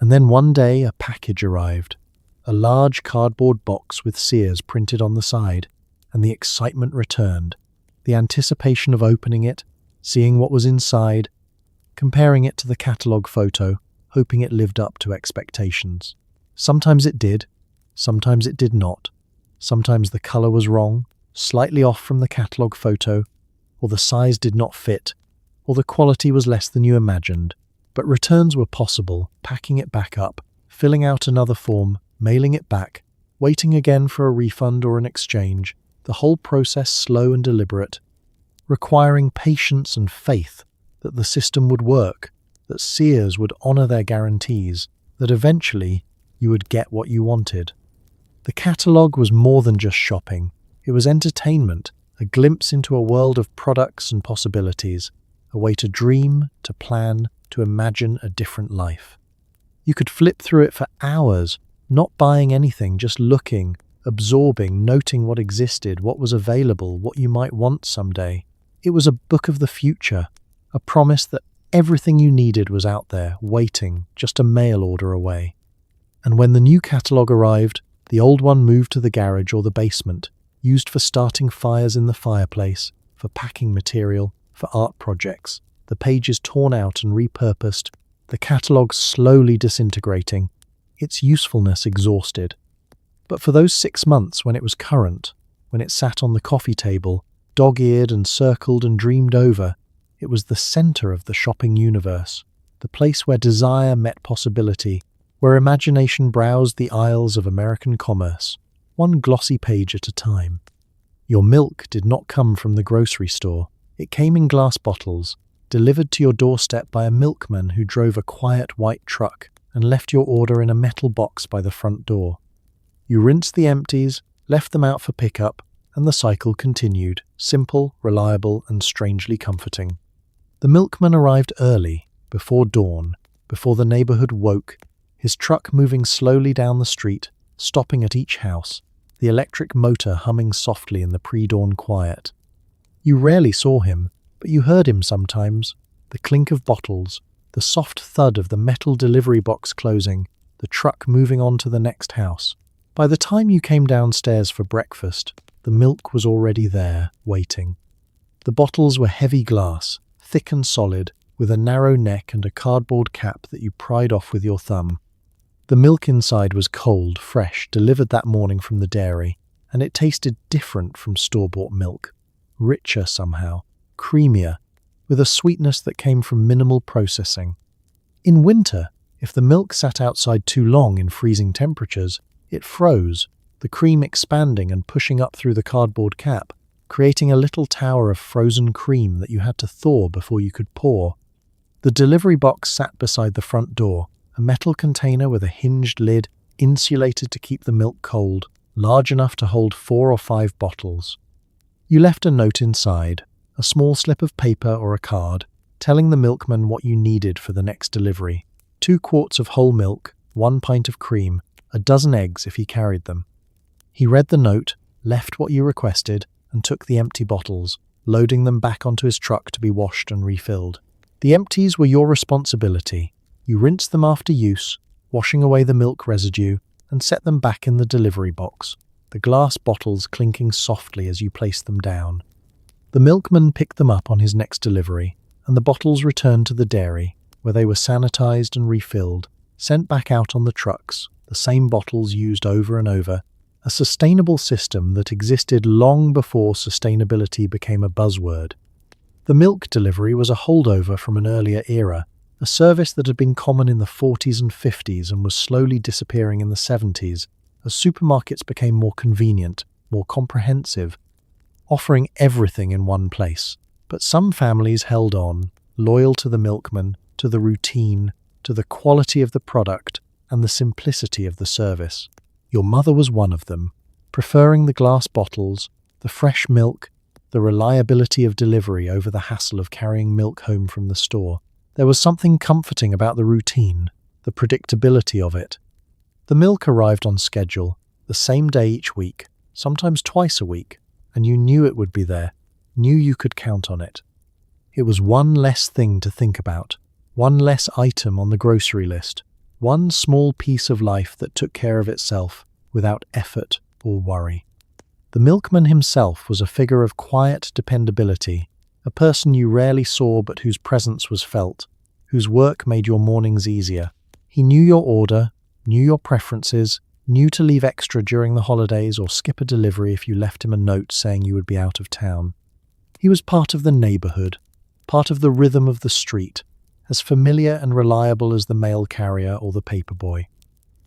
and then one day a package arrived. A large cardboard box with Sears printed on the side, and the excitement returned. The anticipation of opening it, seeing what was inside, comparing it to the catalogue photo, hoping it lived up to expectations. Sometimes it did, sometimes it did not. Sometimes the colour was wrong, slightly off from the catalogue photo, or the size did not fit, or the quality was less than you imagined. But returns were possible, packing it back up, filling out another form, mailing it back, waiting again for a refund or an exchange, the whole process slow and deliberate, requiring patience and faith that the system would work, that Sears would honour their guarantees, that eventually you would get what you wanted. The catalogue was more than just shopping. It was entertainment, a glimpse into a world of products and possibilities, a way to dream, to plan, to imagine a different life. You could flip through it for hours, not buying anything, just looking, absorbing, noting what existed, what was available, what you might want someday. It was a book of the future, a promise that everything you needed was out there, waiting, just a mail order away. And when the new catalogue arrived, the old one moved to the garage or the basement, used for starting fires in the fireplace, for packing material, for art projects, the pages torn out and repurposed, the catalogue slowly disintegrating, its usefulness exhausted. But for those 6 months when it was current, when it sat on the coffee table, dog-eared and circled and dreamed over, it was the centre of the shopping universe, the place where desire met possibility, where imagination browsed the aisles of American commerce, one glossy page at a time. Your milk did not come from the grocery store. It came in glass bottles, delivered to your doorstep by a milkman who drove a quiet white truck and left your order in a metal box by the front door. You rinsed the empties, left them out for pickup, and the cycle continued, simple, reliable, and strangely comforting. The milkman arrived early, before dawn, before the neighborhood woke, his truck moving slowly down the street, stopping at each house, the electric motor humming softly in the pre-dawn quiet. You rarely saw him, but you heard him sometimes, the clink of bottles, the soft thud of the metal delivery box closing, the truck moving on to the next house. By the time you came downstairs for breakfast, the milk was already there, waiting. The bottles were heavy glass, thick and solid, with a narrow neck and a cardboard cap that you pried off with your thumb. The milk inside was cold, fresh, delivered that morning from the dairy, and it tasted different from store-bought milk, richer somehow, creamier, with a sweetness that came from minimal processing. In winter, if the milk sat outside too long in freezing temperatures, it froze, the cream expanding and pushing up through the cardboard cap, creating a little tower of frozen cream that you had to thaw before you could pour. The delivery box sat beside the front door, a metal container with a hinged lid, insulated to keep the milk cold, large enough to hold 4 or 5 bottles. You left a note inside, a small slip of paper or a card, telling the milkman what you needed for the next delivery. 2 quarts of whole milk, 1 pint of cream, a dozen eggs if he carried them. He read the note, left what you requested, and took the empty bottles, loading them back onto his truck to be washed and refilled. The empties were your responsibility. You rinsed them after use, washing away the milk residue, and set them back in the delivery box, the glass bottles clinking softly as you placed them down. The milkman picked them up on his next delivery, and the bottles returned to the dairy, where they were sanitized and refilled, sent back out on the trucks, the same bottles used over and over, a sustainable system that existed long before sustainability became a buzzword. The milk delivery was a holdover from an earlier era, a service that had been common in the 40s and 50s and was slowly disappearing in the 70s as supermarkets became more convenient, more comprehensive, offering everything in one place. But some families held on, loyal to the milkman, to the routine, to the quality of the product, and the simplicity of the service. Your mother was one of them, preferring the glass bottles, the fresh milk, the reliability of delivery over the hassle of carrying milk home from the store. There was something comforting about the routine, the predictability of it. The milk arrived on schedule, the same day each week, sometimes twice a week, and you knew it would be there, knew you could count on it. It was one less thing to think about, one less item on the grocery list, one small piece of life that took care of itself without effort or worry. The milkman himself was a figure of quiet dependability, a person you rarely saw but whose presence was felt, whose work made your mornings easier. He knew your order, knew your preferences, knew to leave extra during the holidays or skip a delivery if you left him a note saying you would be out of town. He was part of the neighborhood, part of the rhythm of the street, as familiar and reliable as the mail carrier or the paperboy.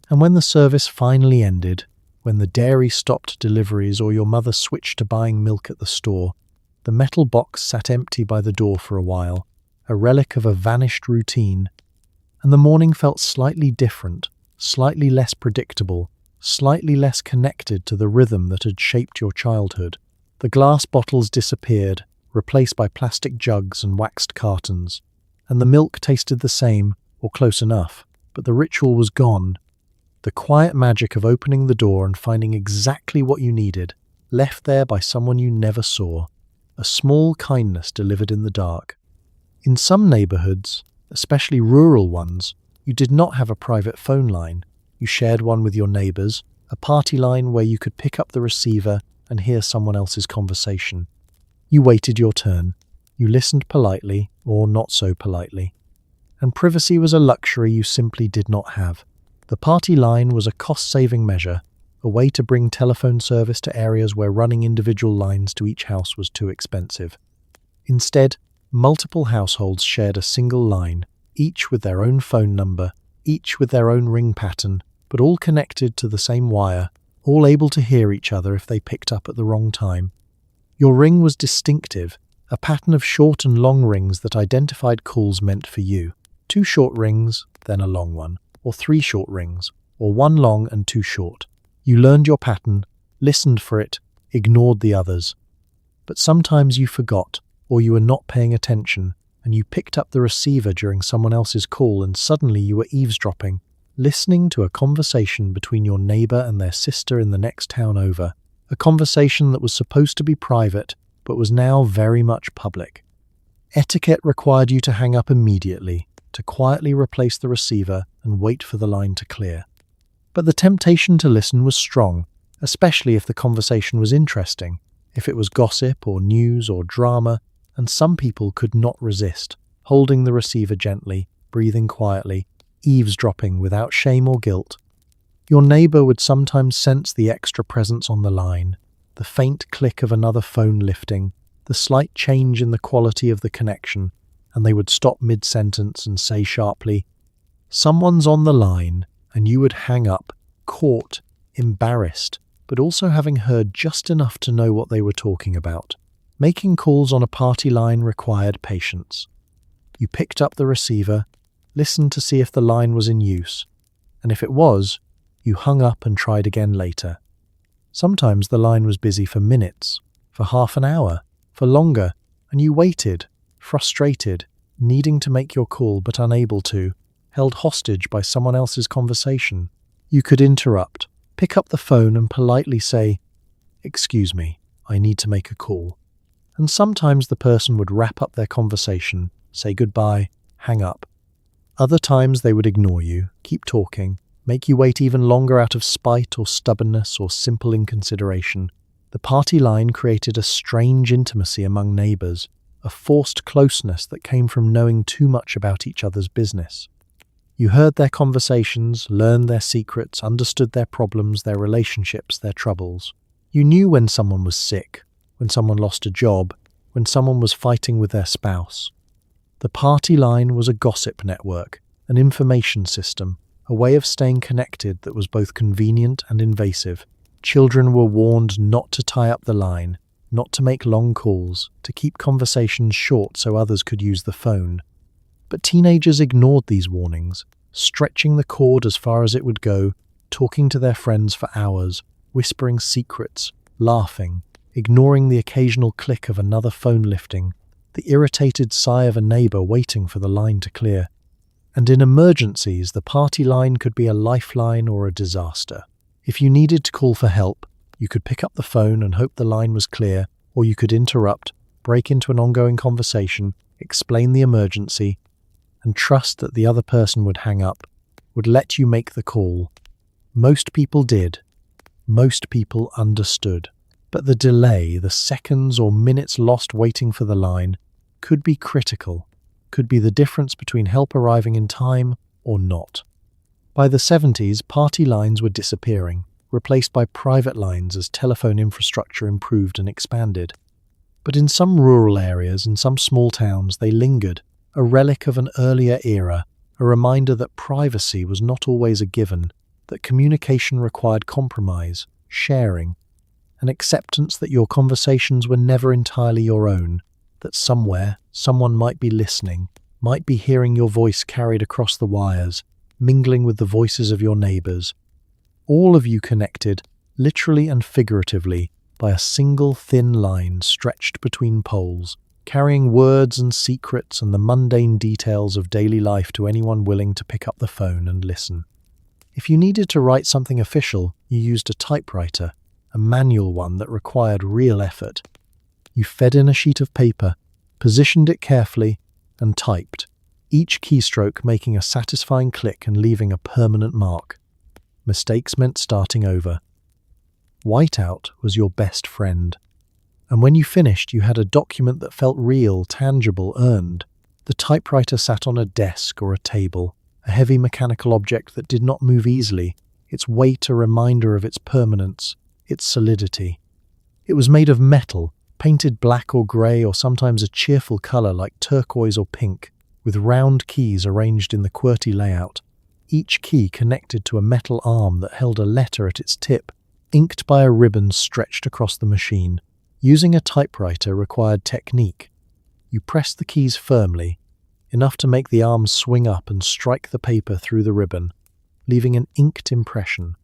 And when the service finally ended, when the dairy stopped deliveries or your mother switched to buying milk at the store, the metal box sat empty by the door for a while, a relic of a vanished routine, and the morning felt slightly different, slightly less predictable, slightly less connected to the rhythm that had shaped your childhood. The glass bottles disappeared, replaced by plastic jugs and waxed cartons, and the milk tasted the same, or close enough, but the ritual was gone. The quiet magic of opening the door and finding exactly what you needed, left there by someone you never saw. A small kindness delivered in the dark. In some neighborhoods, especially rural ones, you did not have a private phone line. You shared one with your neighbors, a party line where you could pick up the receiver and hear someone else's conversation. You waited your turn. You listened politely, or not so politely. And privacy was a luxury you simply did not have. The party line was a cost-saving measure, a way to bring telephone service to areas where running individual lines to each house was too expensive. Instead, multiple households shared a single line, each with their own phone number, each with their own ring pattern, but all connected to the same wire, all able to hear each other if they picked up at the wrong time. Your ring was distinctive, a pattern of short and long rings that identified calls meant for you. 2 short rings, then a long one, or 3 short rings, or 1 long and 2 short. You learned your pattern, listened for it, ignored the others. But sometimes you forgot, or you were not paying attention, and you picked up the receiver during someone else's call and suddenly you were eavesdropping, listening to a conversation between your neighbor and their sister in the next town over, a conversation that was supposed to be private, but was now very much public. Etiquette required you to hang up immediately, to quietly replace the receiver and wait for the line to clear. But the temptation to listen was strong, especially if the conversation was interesting, if it was gossip or news or drama, and some people could not resist, holding the receiver gently, breathing quietly, eavesdropping without shame or guilt. Your neighbor would sometimes sense the extra presence on the line, the faint click of another phone lifting, the slight change in the quality of the connection, and they would stop mid-sentence and say sharply, "Someone's on the line," and you would hang up, caught, embarrassed, but also having heard just enough to know what they were talking about. Making calls on a party line required patience. You picked up the receiver, listened to see if the line was in use, and if it was, you hung up and tried again later. Sometimes the line was busy for minutes, for half an hour, for longer, and you waited, frustrated, needing to make your call but unable to, held hostage by someone else's conversation. You could interrupt, pick up the phone and politely say, "Excuse me, I need to make a call." And sometimes the person would wrap up their conversation, say goodbye, hang up. Other times they would ignore you, keep talking, make you wait even longer out of spite or stubbornness or simple inconsideration. The party line created a strange intimacy among neighbors, a forced closeness that came from knowing too much about each other's business. You heard their conversations, learned their secrets, understood their problems, their relationships, their troubles. You knew when someone was sick, when someone lost a job, when someone was fighting with their spouse. The party line was a gossip network, an information system, a way of staying connected that was both convenient and invasive. Children were warned not to tie up the line, not to make long calls, to keep conversations short so others could use the phone. But teenagers ignored these warnings, stretching the cord as far as it would go, talking to their friends for hours, whispering secrets, laughing, ignoring the occasional click of another phone lifting, the irritated sigh of a neighbor waiting for the line to clear. And in emergencies, the party line could be a lifeline or a disaster. If you needed to call for help, you could pick up the phone and hope the line was clear, or you could interrupt, break into an ongoing conversation, explain the emergency, and trust that the other person would hang up, would let you make the call. Most people did. Most people understood. But the delay, the seconds or minutes lost waiting for the line, could be critical, could be the difference between help arriving in time or not. By the 70s, party lines were disappearing, replaced by private lines as telephone infrastructure improved and expanded. But in some rural areas and some small towns, they lingered, a relic of an earlier era, a reminder that privacy was not always a given, that communication required compromise, sharing, an acceptance that your conversations were never entirely your own, that somewhere, someone might be listening, might be hearing your voice carried across the wires, mingling with the voices of your neighbors. All of you connected, literally and figuratively, by a single thin line stretched between poles, carrying words and secrets and the mundane details of daily life to anyone willing to pick up the phone and listen. If you needed to write something official, you used a typewriter, a manual one that required real effort. You fed in a sheet of paper, positioned it carefully, and typed, each keystroke making a satisfying click and leaving a permanent mark. Mistakes meant starting over. Whiteout was your best friend. And when you finished, you had a document that felt real, tangible, earned. The typewriter sat on a desk or a table, a heavy mechanical object that did not move easily, its weight a reminder of its permanence, its solidity. It was made of metal, painted black or grey or sometimes a cheerful colour like turquoise or pink, with round keys arranged in the QWERTY layout, each key connected to a metal arm that held a letter at its tip, inked by a ribbon stretched across the machine. Using a typewriter required technique. You pressed the keys firmly, enough to make the arms swing up and strike the paper through the ribbon, leaving an inked impression.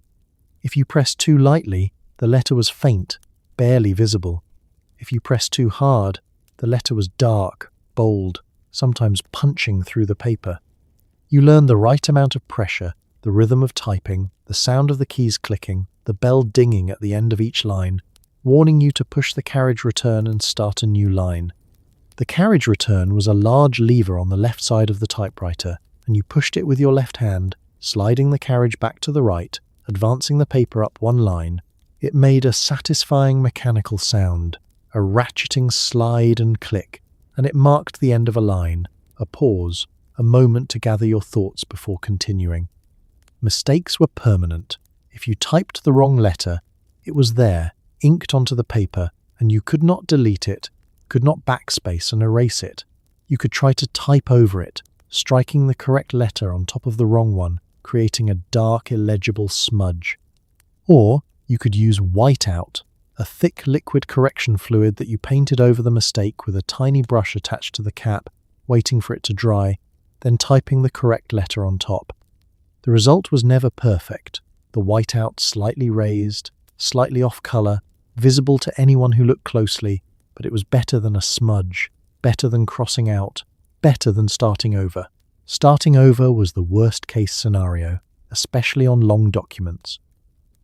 If you pressed too lightly, the letter was faint, barely visible. If you pressed too hard, the letter was dark, bold, sometimes punching through the paper. You learned the right amount of pressure, the rhythm of typing, the sound of the keys clicking, the bell dinging at the end of each line, warning you to push the carriage return and start a new line. The carriage return was a large lever on the left side of the typewriter, and you pushed it with your left hand, sliding the carriage back to the right, advancing the paper up one line. It made a satisfying mechanical sound, a ratcheting slide and click, and it marked the end of a line, a pause, a moment to gather your thoughts before continuing. Mistakes were permanent. If you typed the wrong letter, it was there, inked onto the paper, and you could not delete it, could not backspace and erase it. You could try to type over it, striking the correct letter on top of the wrong one, creating a dark, illegible smudge. Or you could use whiteout, a thick liquid correction fluid that you painted over the mistake with a tiny brush attached to the cap, waiting for it to dry, then typing the correct letter on top. The result was never perfect, the whiteout slightly raised, slightly off colour, visible to anyone who looked closely, but it was better than a smudge, better than crossing out, better than starting over. Starting over was the worst-case scenario, especially on long documents.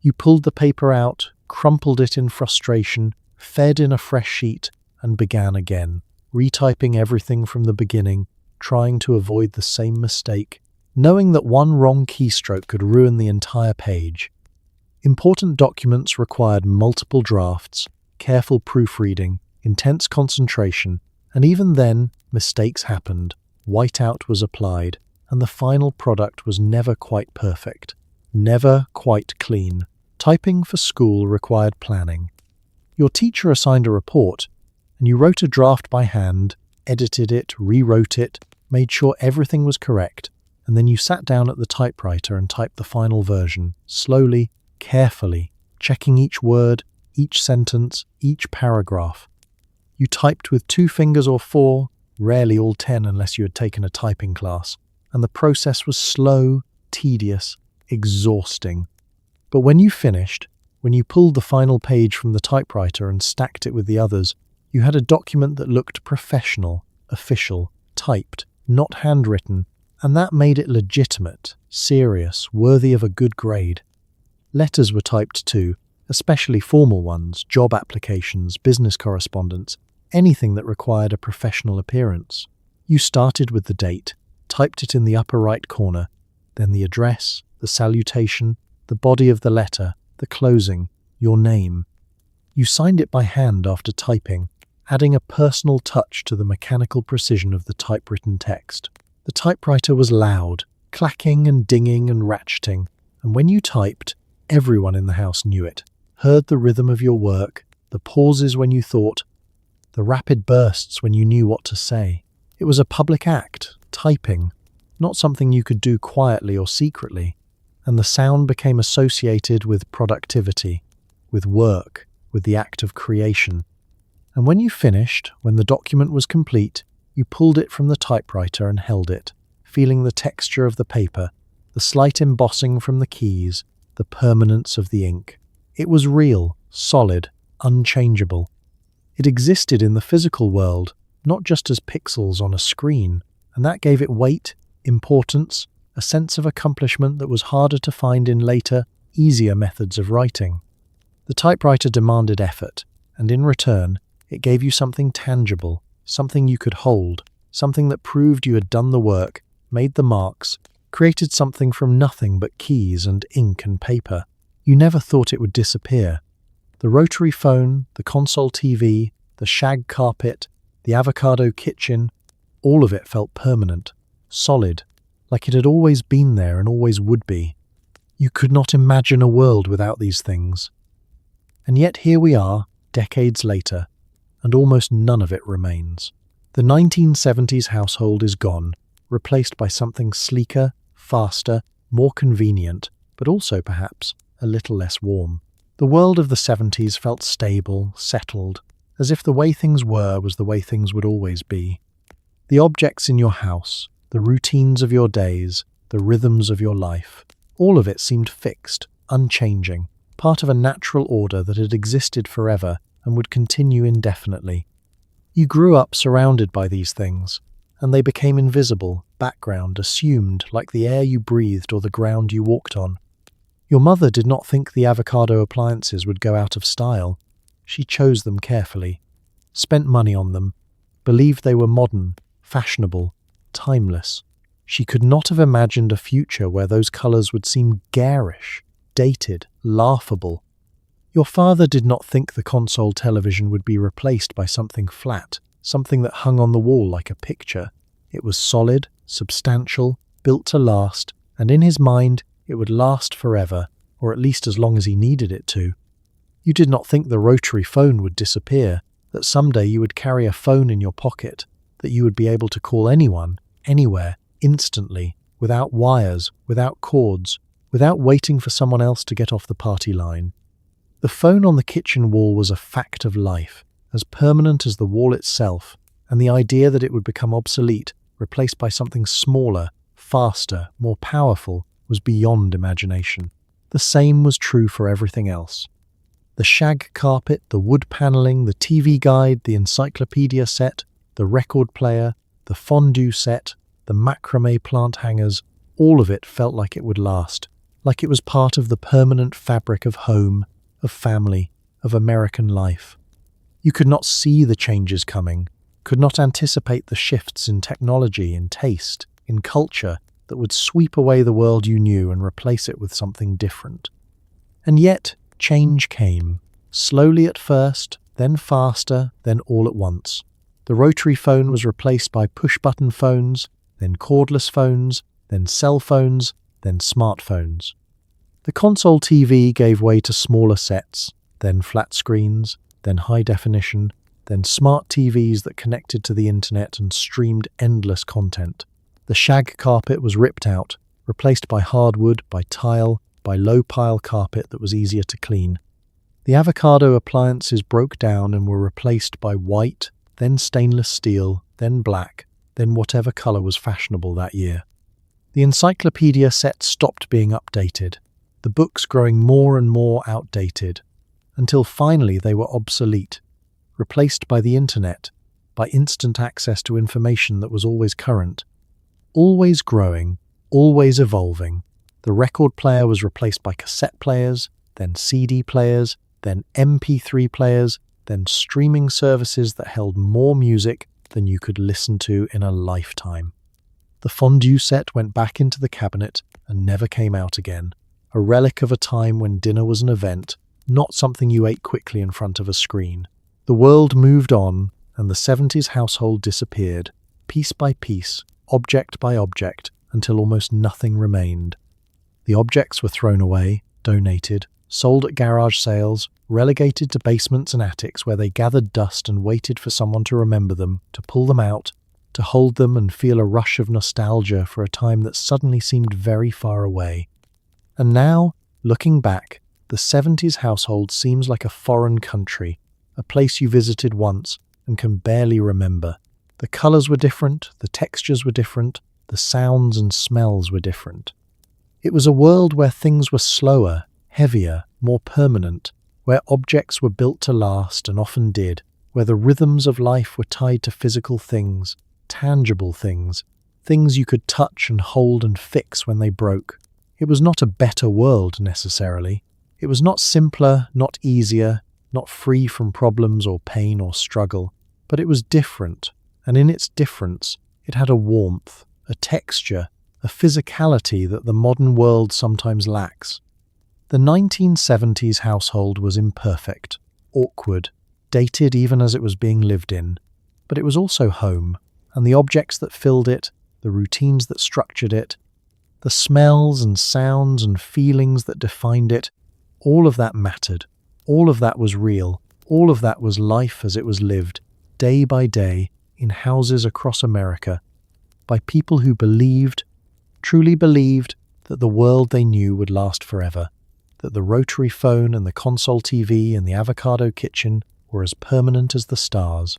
You pulled the paper out, crumpled it in frustration, fed in a fresh sheet, and began again, retyping everything from the beginning, trying to avoid the same mistake, knowing that one wrong keystroke could ruin the entire page. Important documents required multiple drafts, careful proofreading, intense concentration, and even then, mistakes happened, whiteout was applied, and the final product was never quite perfect, never quite clean. Typing for school required planning. Your teacher assigned a report, and you wrote a draft by hand, edited it, rewrote it, made sure everything was correct, and then you sat down at the typewriter and typed the final version, slowly, carefully, checking each word, each sentence, each paragraph. You typed with 2 fingers or 4, rarely all 10 unless you had taken a typing class, and the process was slow, tedious, exhausting. But when you finished, when you pulled the final page from the typewriter and stacked it with the others, you had a document that looked professional, official, typed, not handwritten, and that made it legitimate, serious, worthy of a good grade. Letters were typed too, especially formal ones, job applications, business correspondence, anything that required a professional appearance. You started with the date, typed it in the upper right corner, then the address, the salutation, the body of the letter, the closing, your name. You signed it by hand after typing, adding a personal touch to the mechanical precision of the typewritten text. The typewriter was loud, clacking and dinging and ratcheting, and when you typed, everyone in the house knew it, heard the rhythm of your work, the pauses when you thought, the rapid bursts when you knew what to say. It was a public act, typing, not something you could do quietly or secretly, and the sound became associated with productivity, with work, with the act of creation. And when you finished, when the document was complete, you pulled it from the typewriter and held it, feeling the texture of the paper, the slight embossing from the keys, the permanence of the ink. It was real, solid, unchangeable. It existed in the physical world, not just as pixels on a screen, and that gave it weight, importance, a sense of accomplishment that was harder to find in later, easier methods of writing. The typewriter demanded effort, and in return, it gave you something tangible, something you could hold, something that proved you had done the work, made the marks, created something from nothing but keys and ink and paper. You never thought it would disappear. The rotary phone, the console TV, the shag carpet, the avocado kitchen, all of it felt permanent, solid, like it had always been there and always would be. You could not imagine a world without these things. And yet here we are, decades later, and almost none of it remains. The 1970s household is gone, replaced by something sleeker, faster, more convenient, but also, perhaps, a little less warm. The world of the 70s felt stable, settled, as if the way things were was the way things would always be. The objects in your house, the routines of your days, the rhythms of your life, all of it seemed fixed, unchanging, part of a natural order that had existed forever and would continue indefinitely. You grew up surrounded by these things, and they became invisible, background, assumed, like the air you breathed or the ground you walked on. Your mother did not think the avocado appliances would go out of style. She chose them carefully, spent money on them, believed they were modern, fashionable, timeless. She could not have imagined a future where those colours would seem garish, dated, laughable. Your father did not think the console television would be replaced by something flat, something that hung on the wall like a picture. It was solid, substantial, built to last, and in his mind, it would last forever, or at least as long as he needed it to. You did not think the rotary phone would disappear, that someday you would carry a phone in your pocket, that you would be able to call anyone, anywhere, instantly, without wires, without cords, without waiting for someone else to get off the party line. The phone on the kitchen wall was a fact of life, as permanent as the wall itself, and the idea that it would become obsolete, replaced by something smaller, faster, more powerful, was beyond imagination. The same was true for everything else. The shag carpet, the wood paneling, the TV guide, the encyclopedia set, the record player, the fondue set, the macrame plant hangers, all of it felt like it would last, like it was part of the permanent fabric of home, of family, of American life. You could not see the changes coming, could not anticipate the shifts in technology, in taste, in culture that would sweep away the world you knew and replace it with something different. And yet, change came, slowly at first, then faster, then all at once. The rotary phone was replaced by push-button phones, then cordless phones, then cell phones, then smartphones. The console TV gave way to smaller sets, then flat screens, then high definition, then smart TVs that connected to the internet and streamed endless content. The shag carpet was ripped out, replaced by hardwood, by tile, by low-pile carpet that was easier to clean. The avocado appliances broke down and were replaced by white, then stainless steel, then black, then whatever colour was fashionable that year. The encyclopedia set stopped being updated, the books growing more and more outdated, until finally they were obsolete, replaced by the internet, by instant access to information that was always current. Always growing, always evolving, the record player was replaced by cassette players, then CD players, then MP3 players, then streaming services that held more music than you could listen to in a lifetime. The fondue set went back into the cabinet and never came out again, a relic of a time when dinner was an event, not something you ate quickly in front of a screen. The world moved on, and the 70s household disappeared, piece by piece, object by object, until almost nothing remained. The objects were thrown away, donated, sold at garage sales, relegated to basements and attics where they gathered dust and waited for someone to remember them, to pull them out, to hold them and feel a rush of nostalgia for a time that suddenly seemed very far away. And now, looking back, the 70s household seems like a foreign country, a place you visited once and can barely remember. The colours were different, the textures were different, the sounds and smells were different. It was a world where things were slower, heavier, more permanent, where objects were built to last and often did, where the rhythms of life were tied to physical things, tangible things, things you could touch and hold and fix when they broke. It was not a better world necessarily. It was not simpler, not easier, not free from problems or pain or struggle, but it was different, and in its difference, it had a warmth, a texture, a physicality that the modern world sometimes lacks. The 1970s household was imperfect, awkward, dated even as it was being lived in, but it was also home, and the objects that filled it, the routines that structured it, the smells and sounds and feelings that defined it, all of that mattered. All of that was real. All of that was life as it was lived, day by day, in houses across America, by people who believed, truly believed, that the world they knew would last forever, that the rotary phone and the console TV and the avocado kitchen were as permanent as the stars.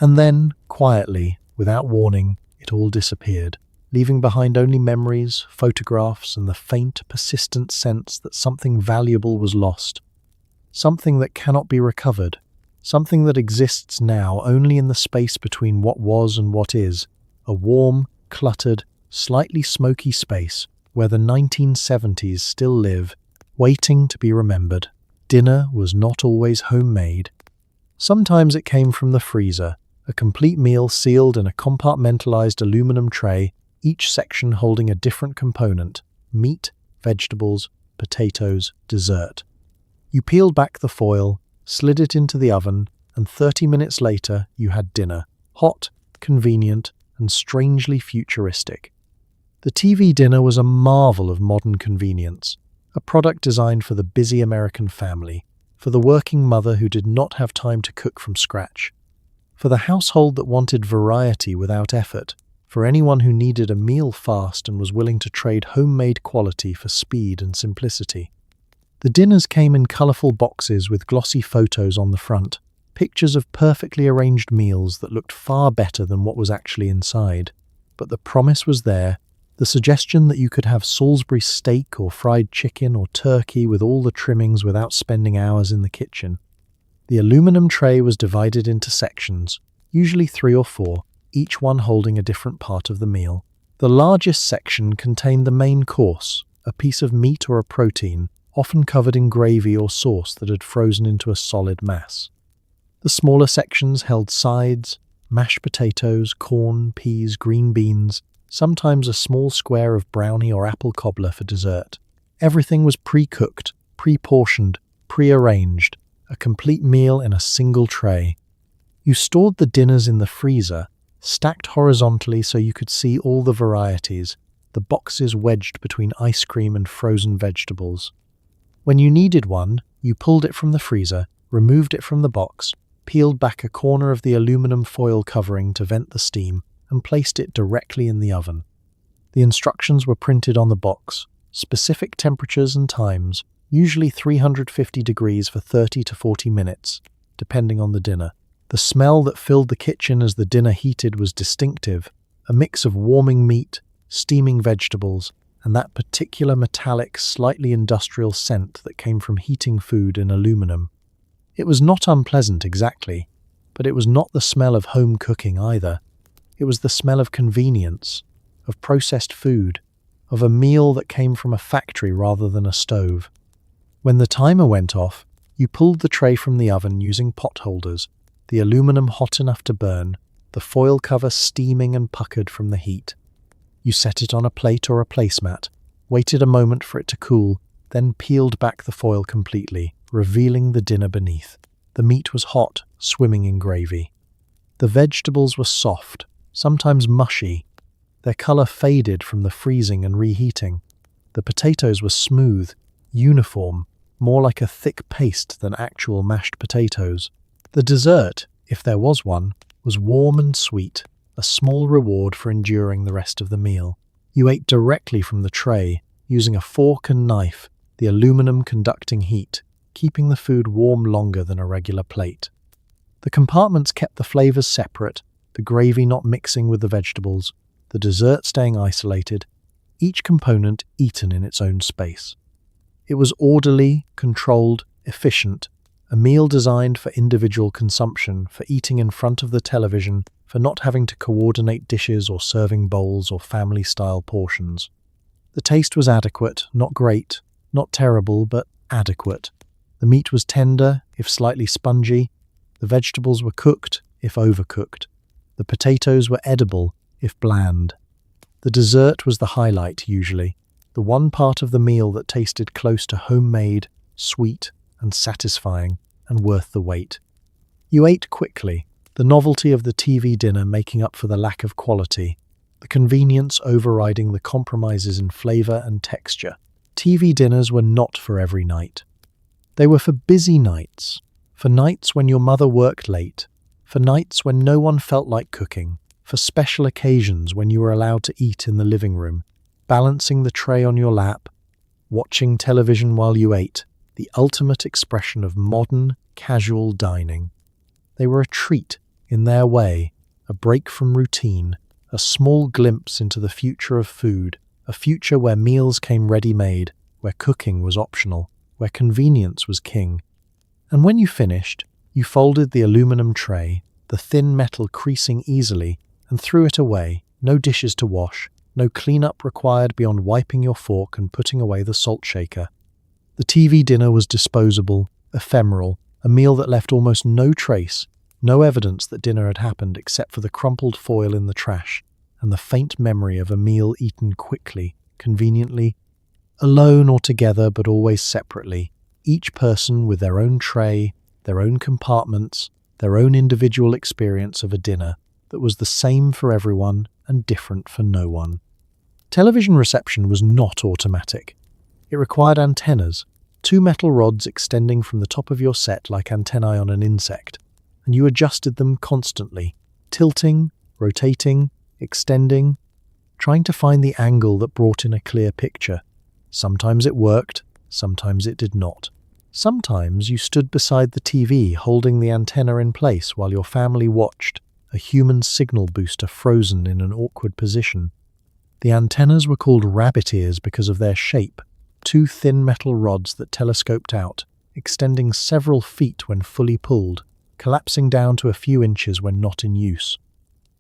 And then, quietly, without warning, it all disappeared, leaving behind only memories, photographs, and the faint, persistent sense that something valuable was lost. Something that cannot be recovered, something that exists now only in the space between what was and what is, a warm, cluttered, slightly smoky space where the 1970s still live, waiting to be remembered. Dinner was not always homemade. Sometimes it came from the freezer, a complete meal sealed in a compartmentalized aluminum tray, each section holding a different component: meat, vegetables, potatoes, dessert. You peeled back the foil, slid it into the oven, and 30 minutes later you had dinner, hot, convenient, and strangely futuristic. The TV dinner was a marvel of modern convenience, a product designed for the busy American family, for the working mother who did not have time to cook from scratch, for the household that wanted variety without effort, for anyone who needed a meal fast and was willing to trade homemade quality for speed and simplicity. The dinners came in colourful boxes with glossy photos on the front, pictures of perfectly arranged meals that looked far better than what was actually inside. But the promise was there, the suggestion that you could have Salisbury steak or fried chicken or turkey with all the trimmings without spending hours in the kitchen. The aluminum tray was divided into sections, usually 3 or 4, each one holding a different part of the meal. The largest section contained the main course, a piece of meat or a protein, often covered in gravy or sauce that had frozen into a solid mass. The smaller sections held sides, mashed potatoes, corn, peas, green beans, sometimes a small square of brownie or apple cobbler for dessert. Everything was pre-cooked, pre-portioned, pre-arranged, a complete meal in a single tray. You stored the dinners in the freezer, stacked horizontally so you could see all the varieties, the boxes wedged between ice cream and frozen vegetables. When you needed one, you pulled it from the freezer, removed it from the box, peeled back a corner of the aluminum foil covering to vent the steam, and placed it directly in the oven. The instructions were printed on the box, specific temperatures and times, usually 350 degrees for 30 to 40 minutes, depending on the dinner. The smell that filled the kitchen as the dinner heated was distinctive, a mix of warming meat, steaming vegetables, and that particular metallic, slightly industrial scent that came from heating food in aluminum. It was not unpleasant exactly, but it was not the smell of home cooking either. It was the smell of convenience, of processed food, of a meal that came from a factory rather than a stove. When the timer went off, you pulled the tray from the oven using pot holders, the aluminum hot enough to burn, the foil cover steaming and puckered from the heat. You set it on a plate or a placemat, waited a moment for it to cool, then peeled back the foil completely, revealing the dinner beneath. The meat was hot, swimming in gravy. The vegetables were soft, sometimes mushy. Their colour faded from the freezing and reheating. The potatoes were smooth, uniform, more like a thick paste than actual mashed potatoes. The dessert, if there was one, was warm and sweet, a small reward for enduring the rest of the meal. You ate directly from the tray, using a fork and knife, the aluminum conducting heat, keeping the food warm longer than a regular plate. The compartments kept the flavours separate, the gravy not mixing with the vegetables, the dessert staying isolated, each component eaten in its own space. It was orderly, controlled, efficient, a meal designed for individual consumption, for eating in front of the television, for not having to coordinate dishes or serving bowls or family-style portions. The taste was adequate, not great, not terrible, but adequate. The meat was tender, if slightly spongy. The vegetables were cooked, if overcooked. The potatoes were edible, if bland. The dessert was the highlight, usually, the one part of the meal that tasted close to homemade, sweet, and satisfying, and worth the wait. You ate quickly, the novelty of the TV dinner making up for the lack of quality, the convenience overriding the compromises in flavour and texture. TV dinners were not for every night. They were for busy nights, for nights when your mother worked late, for nights when no one felt like cooking, for special occasions when you were allowed to eat in the living room, balancing the tray on your lap, watching television while you ate, the ultimate expression of modern, casual dining. They were a treat, in their way, a break from routine, a small glimpse into the future of food, a future where meals came ready-made, where cooking was optional, where convenience was king. And when you finished, you folded the aluminum tray, the thin metal creasing easily, and threw it away, no dishes to wash, no clean-up required beyond wiping your fork and putting away the salt shaker. The TV dinner was disposable, ephemeral, a meal that left almost no trace, no evidence that dinner had happened except for the crumpled foil in the trash and the faint memory of a meal eaten quickly, conveniently, alone or together but always separately, each person with their own tray, their own compartments, their own individual experience of a dinner that was the same for everyone and different for no one. Television reception was not automatic. It required antennas, two metal rods extending from the top of your set like antennae on an insect, and you adjusted them constantly, tilting, rotating, extending, trying to find the angle that brought in a clear picture. Sometimes it worked, sometimes it did not. Sometimes you stood beside the TV holding the antenna in place while your family watched, a human signal booster frozen in an awkward position. The antennas were called rabbit ears because of their shape, two thin metal rods that telescoped out, extending several feet when fully pulled, collapsing down to a few inches when not in use.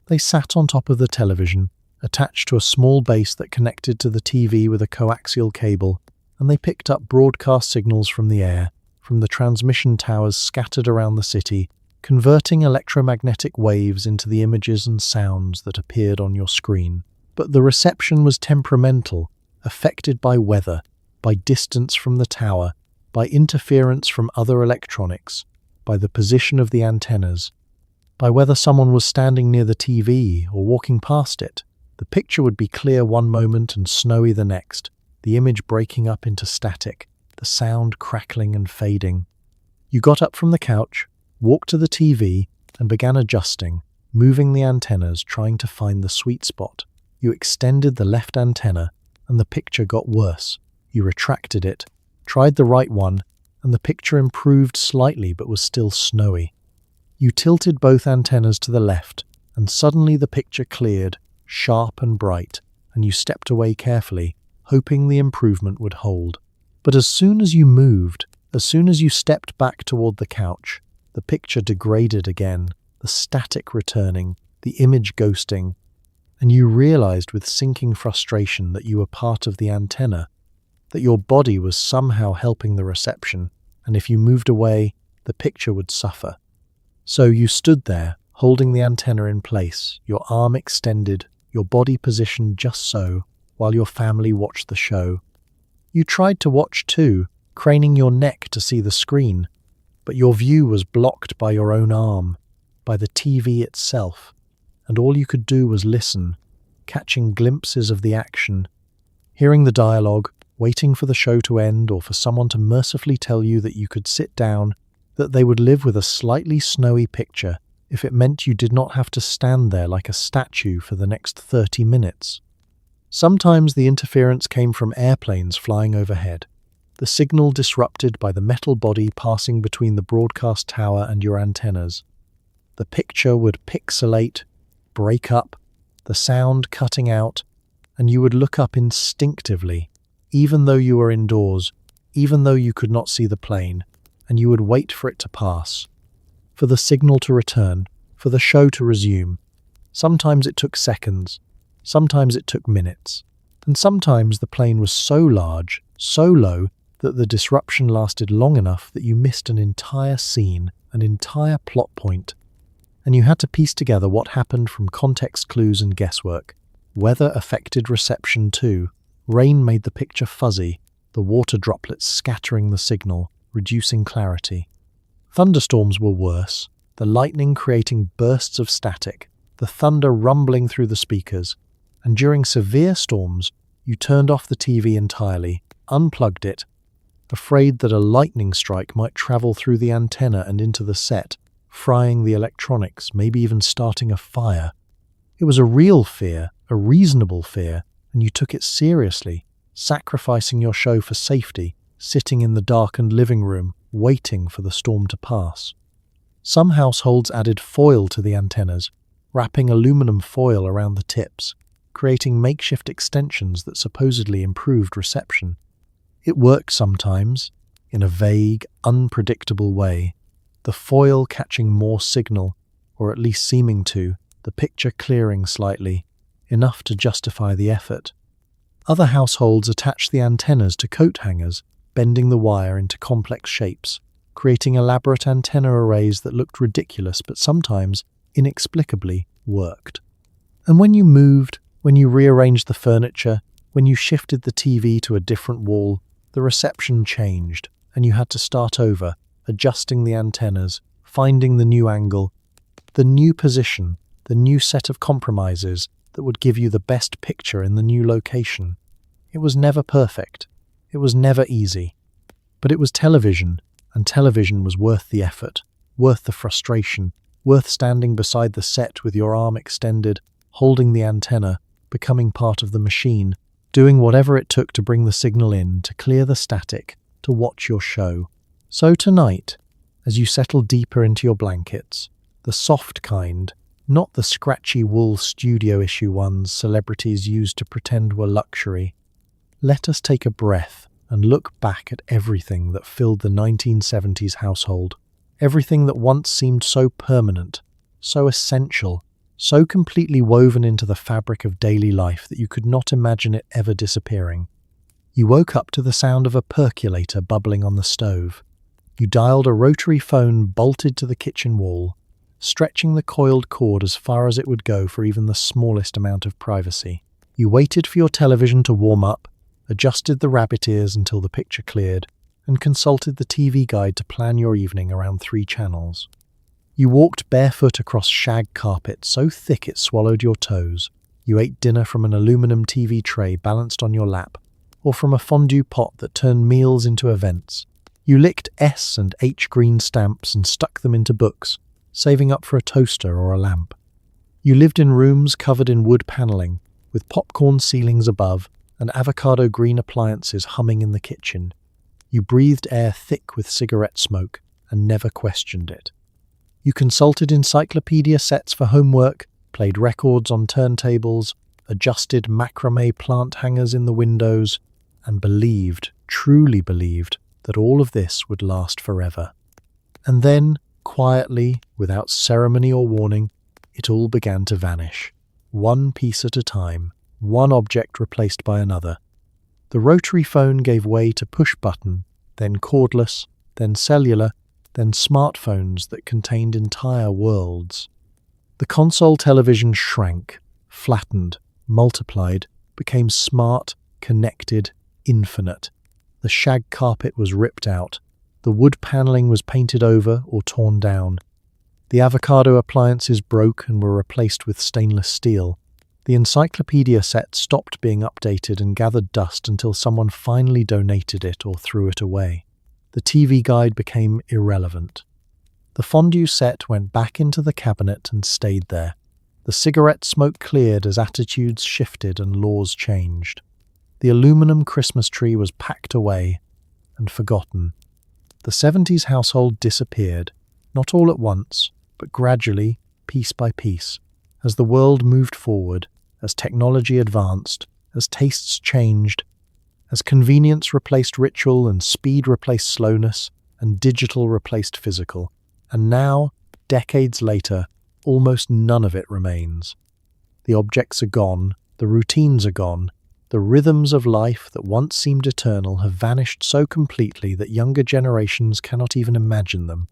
They sat on top of the television, attached to a small base that connected to the TV with a coaxial cable, and they picked up broadcast signals from the air, from the transmission towers scattered around the city, converting electromagnetic waves into the images and sounds that appeared on your screen. But the reception was temperamental, affected by weather, by distance from the tower, by interference from other electronics, by the position of the antennas, by whether someone was standing near the TV or walking past it. The picture would be clear one moment and snowy the next, the image breaking up into static, the sound crackling and fading. You got up from the couch, walked to the TV, and began adjusting, moving the antennas, trying to find the sweet spot. You extended the left antenna, and the picture got worse. You retracted it, tried the right one, and the picture improved slightly but was still snowy. You tilted both antennas to the left, and suddenly the picture cleared, sharp and bright, and you stepped away carefully, hoping the improvement would hold. But as soon as you moved, as soon as you stepped back toward the couch, the picture degraded again, the static returning, the image ghosting, and you realized with sinking frustration that you were part of the antenna, that your body was somehow helping the reception, and if you moved away, the picture would suffer. So you stood there, holding the antenna in place, your arm extended, your body positioned just so, while your family watched the show. You tried to watch too, craning your neck to see the screen, but your view was blocked by your own arm, by the TV itself, and all you could do was listen, catching glimpses of the action, hearing the dialogue, waiting for the show to end or for someone to mercifully tell you that you could sit down, that they would live with a slightly snowy picture if it meant you did not have to stand there like a statue for the next 30 minutes. Sometimes the interference came from airplanes flying overhead, the signal disrupted by the metal body passing between the broadcast tower and your antennas. The picture would pixelate, break up, the sound cutting out, and you would look up instinctively, even though you were indoors, even though you could not see the plane, and you would wait for it to pass, for the signal to return, for the show to resume. Sometimes it took seconds, sometimes it took minutes, and sometimes the plane was so large, so low, that the disruption lasted long enough that you missed an entire scene, an entire plot point, and you had to piece together what happened from context clues and guesswork. Weather affected reception too. Rain made the picture fuzzy, the water droplets scattering the signal, reducing clarity. Thunderstorms were worse, the lightning creating bursts of static, the thunder rumbling through the speakers, and during severe storms, you turned off the TV entirely, unplugged it, afraid that a lightning strike might travel through the antenna and into the set, frying the electronics, maybe even starting a fire. It was a real fear, a reasonable fear, and you took it seriously, sacrificing your show for safety, sitting in the darkened living room, waiting for the storm to pass. Some households added foil to the antennas, wrapping aluminum foil around the tips, creating makeshift extensions that supposedly improved reception. It worked sometimes, in a vague, unpredictable way, the foil catching more signal, or at least seeming to, the picture clearing slightly, enough to justify the effort. Other households attached the antennas to coat hangers, bending the wire into complex shapes, creating elaborate antenna arrays that looked ridiculous but sometimes, inexplicably, worked. And when you moved, when you rearranged the furniture, when you shifted the TV to a different wall, the reception changed, and you had to start over, adjusting the antennas, finding the new angle, the new position, the new set of compromises that would give you the best picture in the new location. It was never perfect. It was never easy. But it was television, and television was worth the effort, worth the frustration, worth standing beside the set with your arm extended, holding the antenna, becoming part of the machine, doing whatever it took to bring the signal in, to clear the static, to watch your show. So tonight, as you settle deeper into your blankets, the soft kind, not the scratchy wool studio issue ones celebrities used to pretend were luxury, let us take a breath and look back at everything that filled the 1970s household, everything that once seemed so permanent, so essential, so completely woven into the fabric of daily life that you could not imagine it ever disappearing. You woke up to the sound of a percolator bubbling on the stove. You dialed a rotary phone bolted to the kitchen wall, stretching the coiled cord as far as it would go for even the smallest amount of privacy. You waited for your television to warm up, adjusted the rabbit ears until the picture cleared, and consulted the TV guide to plan your evening around 3 channels. You walked barefoot across shag carpet so thick it swallowed your toes. You ate dinner from an aluminum TV tray balanced on your lap, or from a fondue pot that turned meals into events. You licked S and H green stamps and stuck them into books, saving up for a toaster or a lamp. You lived in rooms covered in wood paneling, with popcorn ceilings above and avocado-green appliances humming in the kitchen. You breathed air thick with cigarette smoke and never questioned it. You consulted encyclopedia sets for homework, played records on turntables, adjusted macrame plant hangers in the windows, and believed, truly believed, that all of this would last forever. And then, quietly, without ceremony or warning, it all began to vanish, one piece at a time, one object replaced by another. The rotary phone gave way to push-button, then cordless, then cellular, then smartphones that contained entire worlds. The console television shrank, flattened, multiplied, became smart, connected, infinite. The shag carpet was ripped out. The wood paneling was painted over or torn down. The avocado appliances broke and were replaced with stainless steel. The encyclopedia set stopped being updated and gathered dust until someone finally donated it or threw it away. The TV guide became irrelevant. The fondue set went back into the cabinet and stayed there. The cigarette smoke cleared as attitudes shifted and laws changed. The aluminum Christmas tree was packed away and forgotten. The 70s household disappeared, not all at once, but gradually, piece by piece, as the world moved forward, as technology advanced, as tastes changed, as convenience replaced ritual and speed replaced slowness and digital replaced physical. And now, decades later, almost none of it remains. The objects are gone, the routines are gone, the rhythms of life that once seemed eternal have vanished so completely that younger generations cannot even imagine them,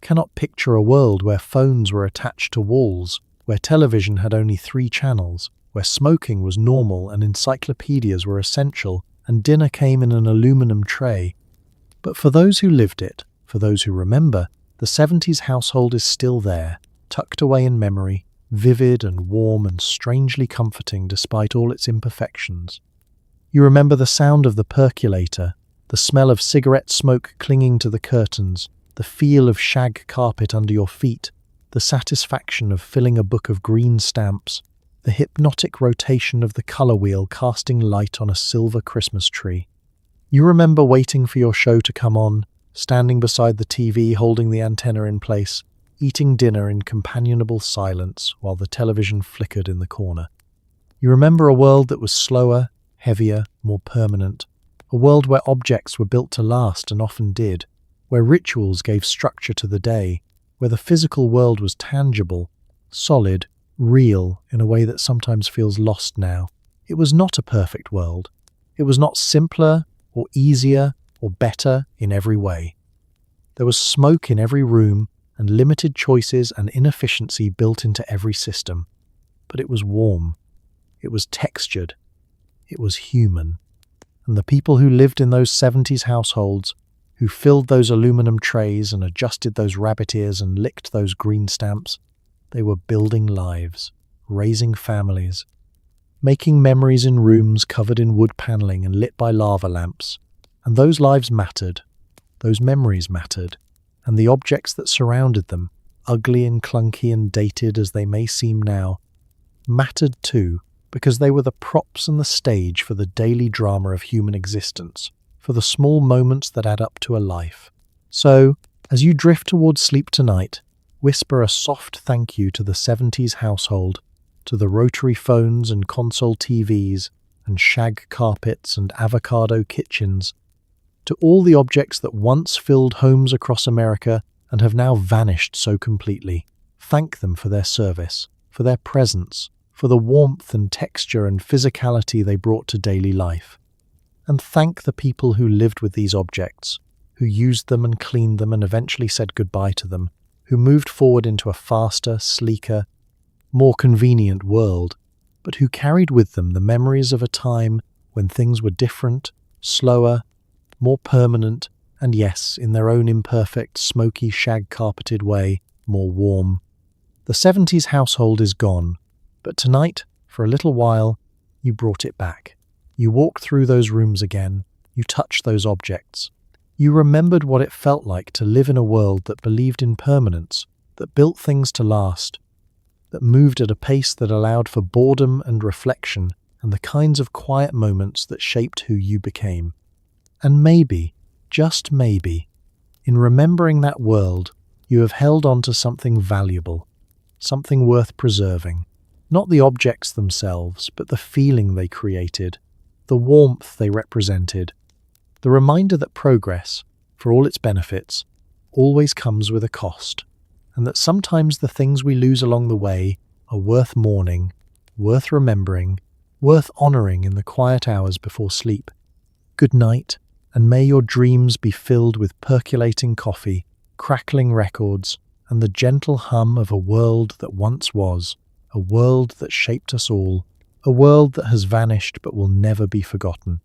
cannot picture a world where phones were attached to walls, where television had only 3 channels, where smoking was normal and encyclopedias were essential and dinner came in an aluminum tray. But for those who lived it, for those who remember, the 70s household is still there, tucked away in memory, vivid and warm and strangely comforting despite all its imperfections. You remember the sound of the percolator, the smell of cigarette smoke clinging to the curtains, the feel of shag carpet under your feet, the satisfaction of filling a book of green stamps, the hypnotic rotation of the colour wheel casting light on a silver Christmas tree. You remember waiting for your show to come on, standing beside the TV holding the antenna in place, eating dinner in companionable silence while the television flickered in the corner. You remember a world that was slower, heavier, more permanent, a world where objects were built to last and often did, where rituals gave structure to the day, where the physical world was tangible, solid, real in a way that sometimes feels lost now. It was not a perfect world. It was not simpler or easier or better in every way. There was smoke in every room and limited choices and inefficiency built into every system. But it was warm. It was textured. It was human. And the people who lived in those 70s households, who filled those aluminum trays and adjusted those rabbit ears and licked those green stamps, they were building lives, raising families, making memories in rooms covered in wood paneling and lit by lava lamps. And those lives mattered, those memories mattered, and the objects that surrounded them, ugly and clunky and dated as they may seem now, mattered too, because they were the props and the stage for the daily drama of human existence, for the small moments that add up to a life. So, as you drift towards sleep tonight, whisper a soft thank you to the 70s household, to the rotary phones and console TVs and shag carpets and avocado kitchens, to all the objects that once filled homes across America and have now vanished so completely. Thank them for their service, for their presence, for the warmth and texture and physicality they brought to daily life. And thank the people who lived with these objects, who used them and cleaned them and eventually said goodbye to them, who moved forward into a faster, sleeker, more convenient world, but who carried with them the memories of a time when things were different, slower, more permanent, and yes, in their own imperfect, smoky, shag-carpeted way, more warm. The 70s household is gone, but tonight, for a little while, you brought it back. You walked through those rooms again, you touched those objects. You remembered what it felt like to live in a world that believed in permanence, that built things to last, that moved at a pace that allowed for boredom and reflection and the kinds of quiet moments that shaped who you became. And maybe, just maybe, in remembering that world, you have held on to something valuable, something worth preserving. Not the objects themselves, but the feeling they created, the warmth they represented, the reminder that progress, for all its benefits, always comes with a cost, and that sometimes the things we lose along the way are worth mourning, worth remembering, worth honouring in the quiet hours before sleep. Good night, and may your dreams be filled with percolating coffee, crackling records, and the gentle hum of a world that once was, a world that shaped us all, a world that has vanished but will never be forgotten.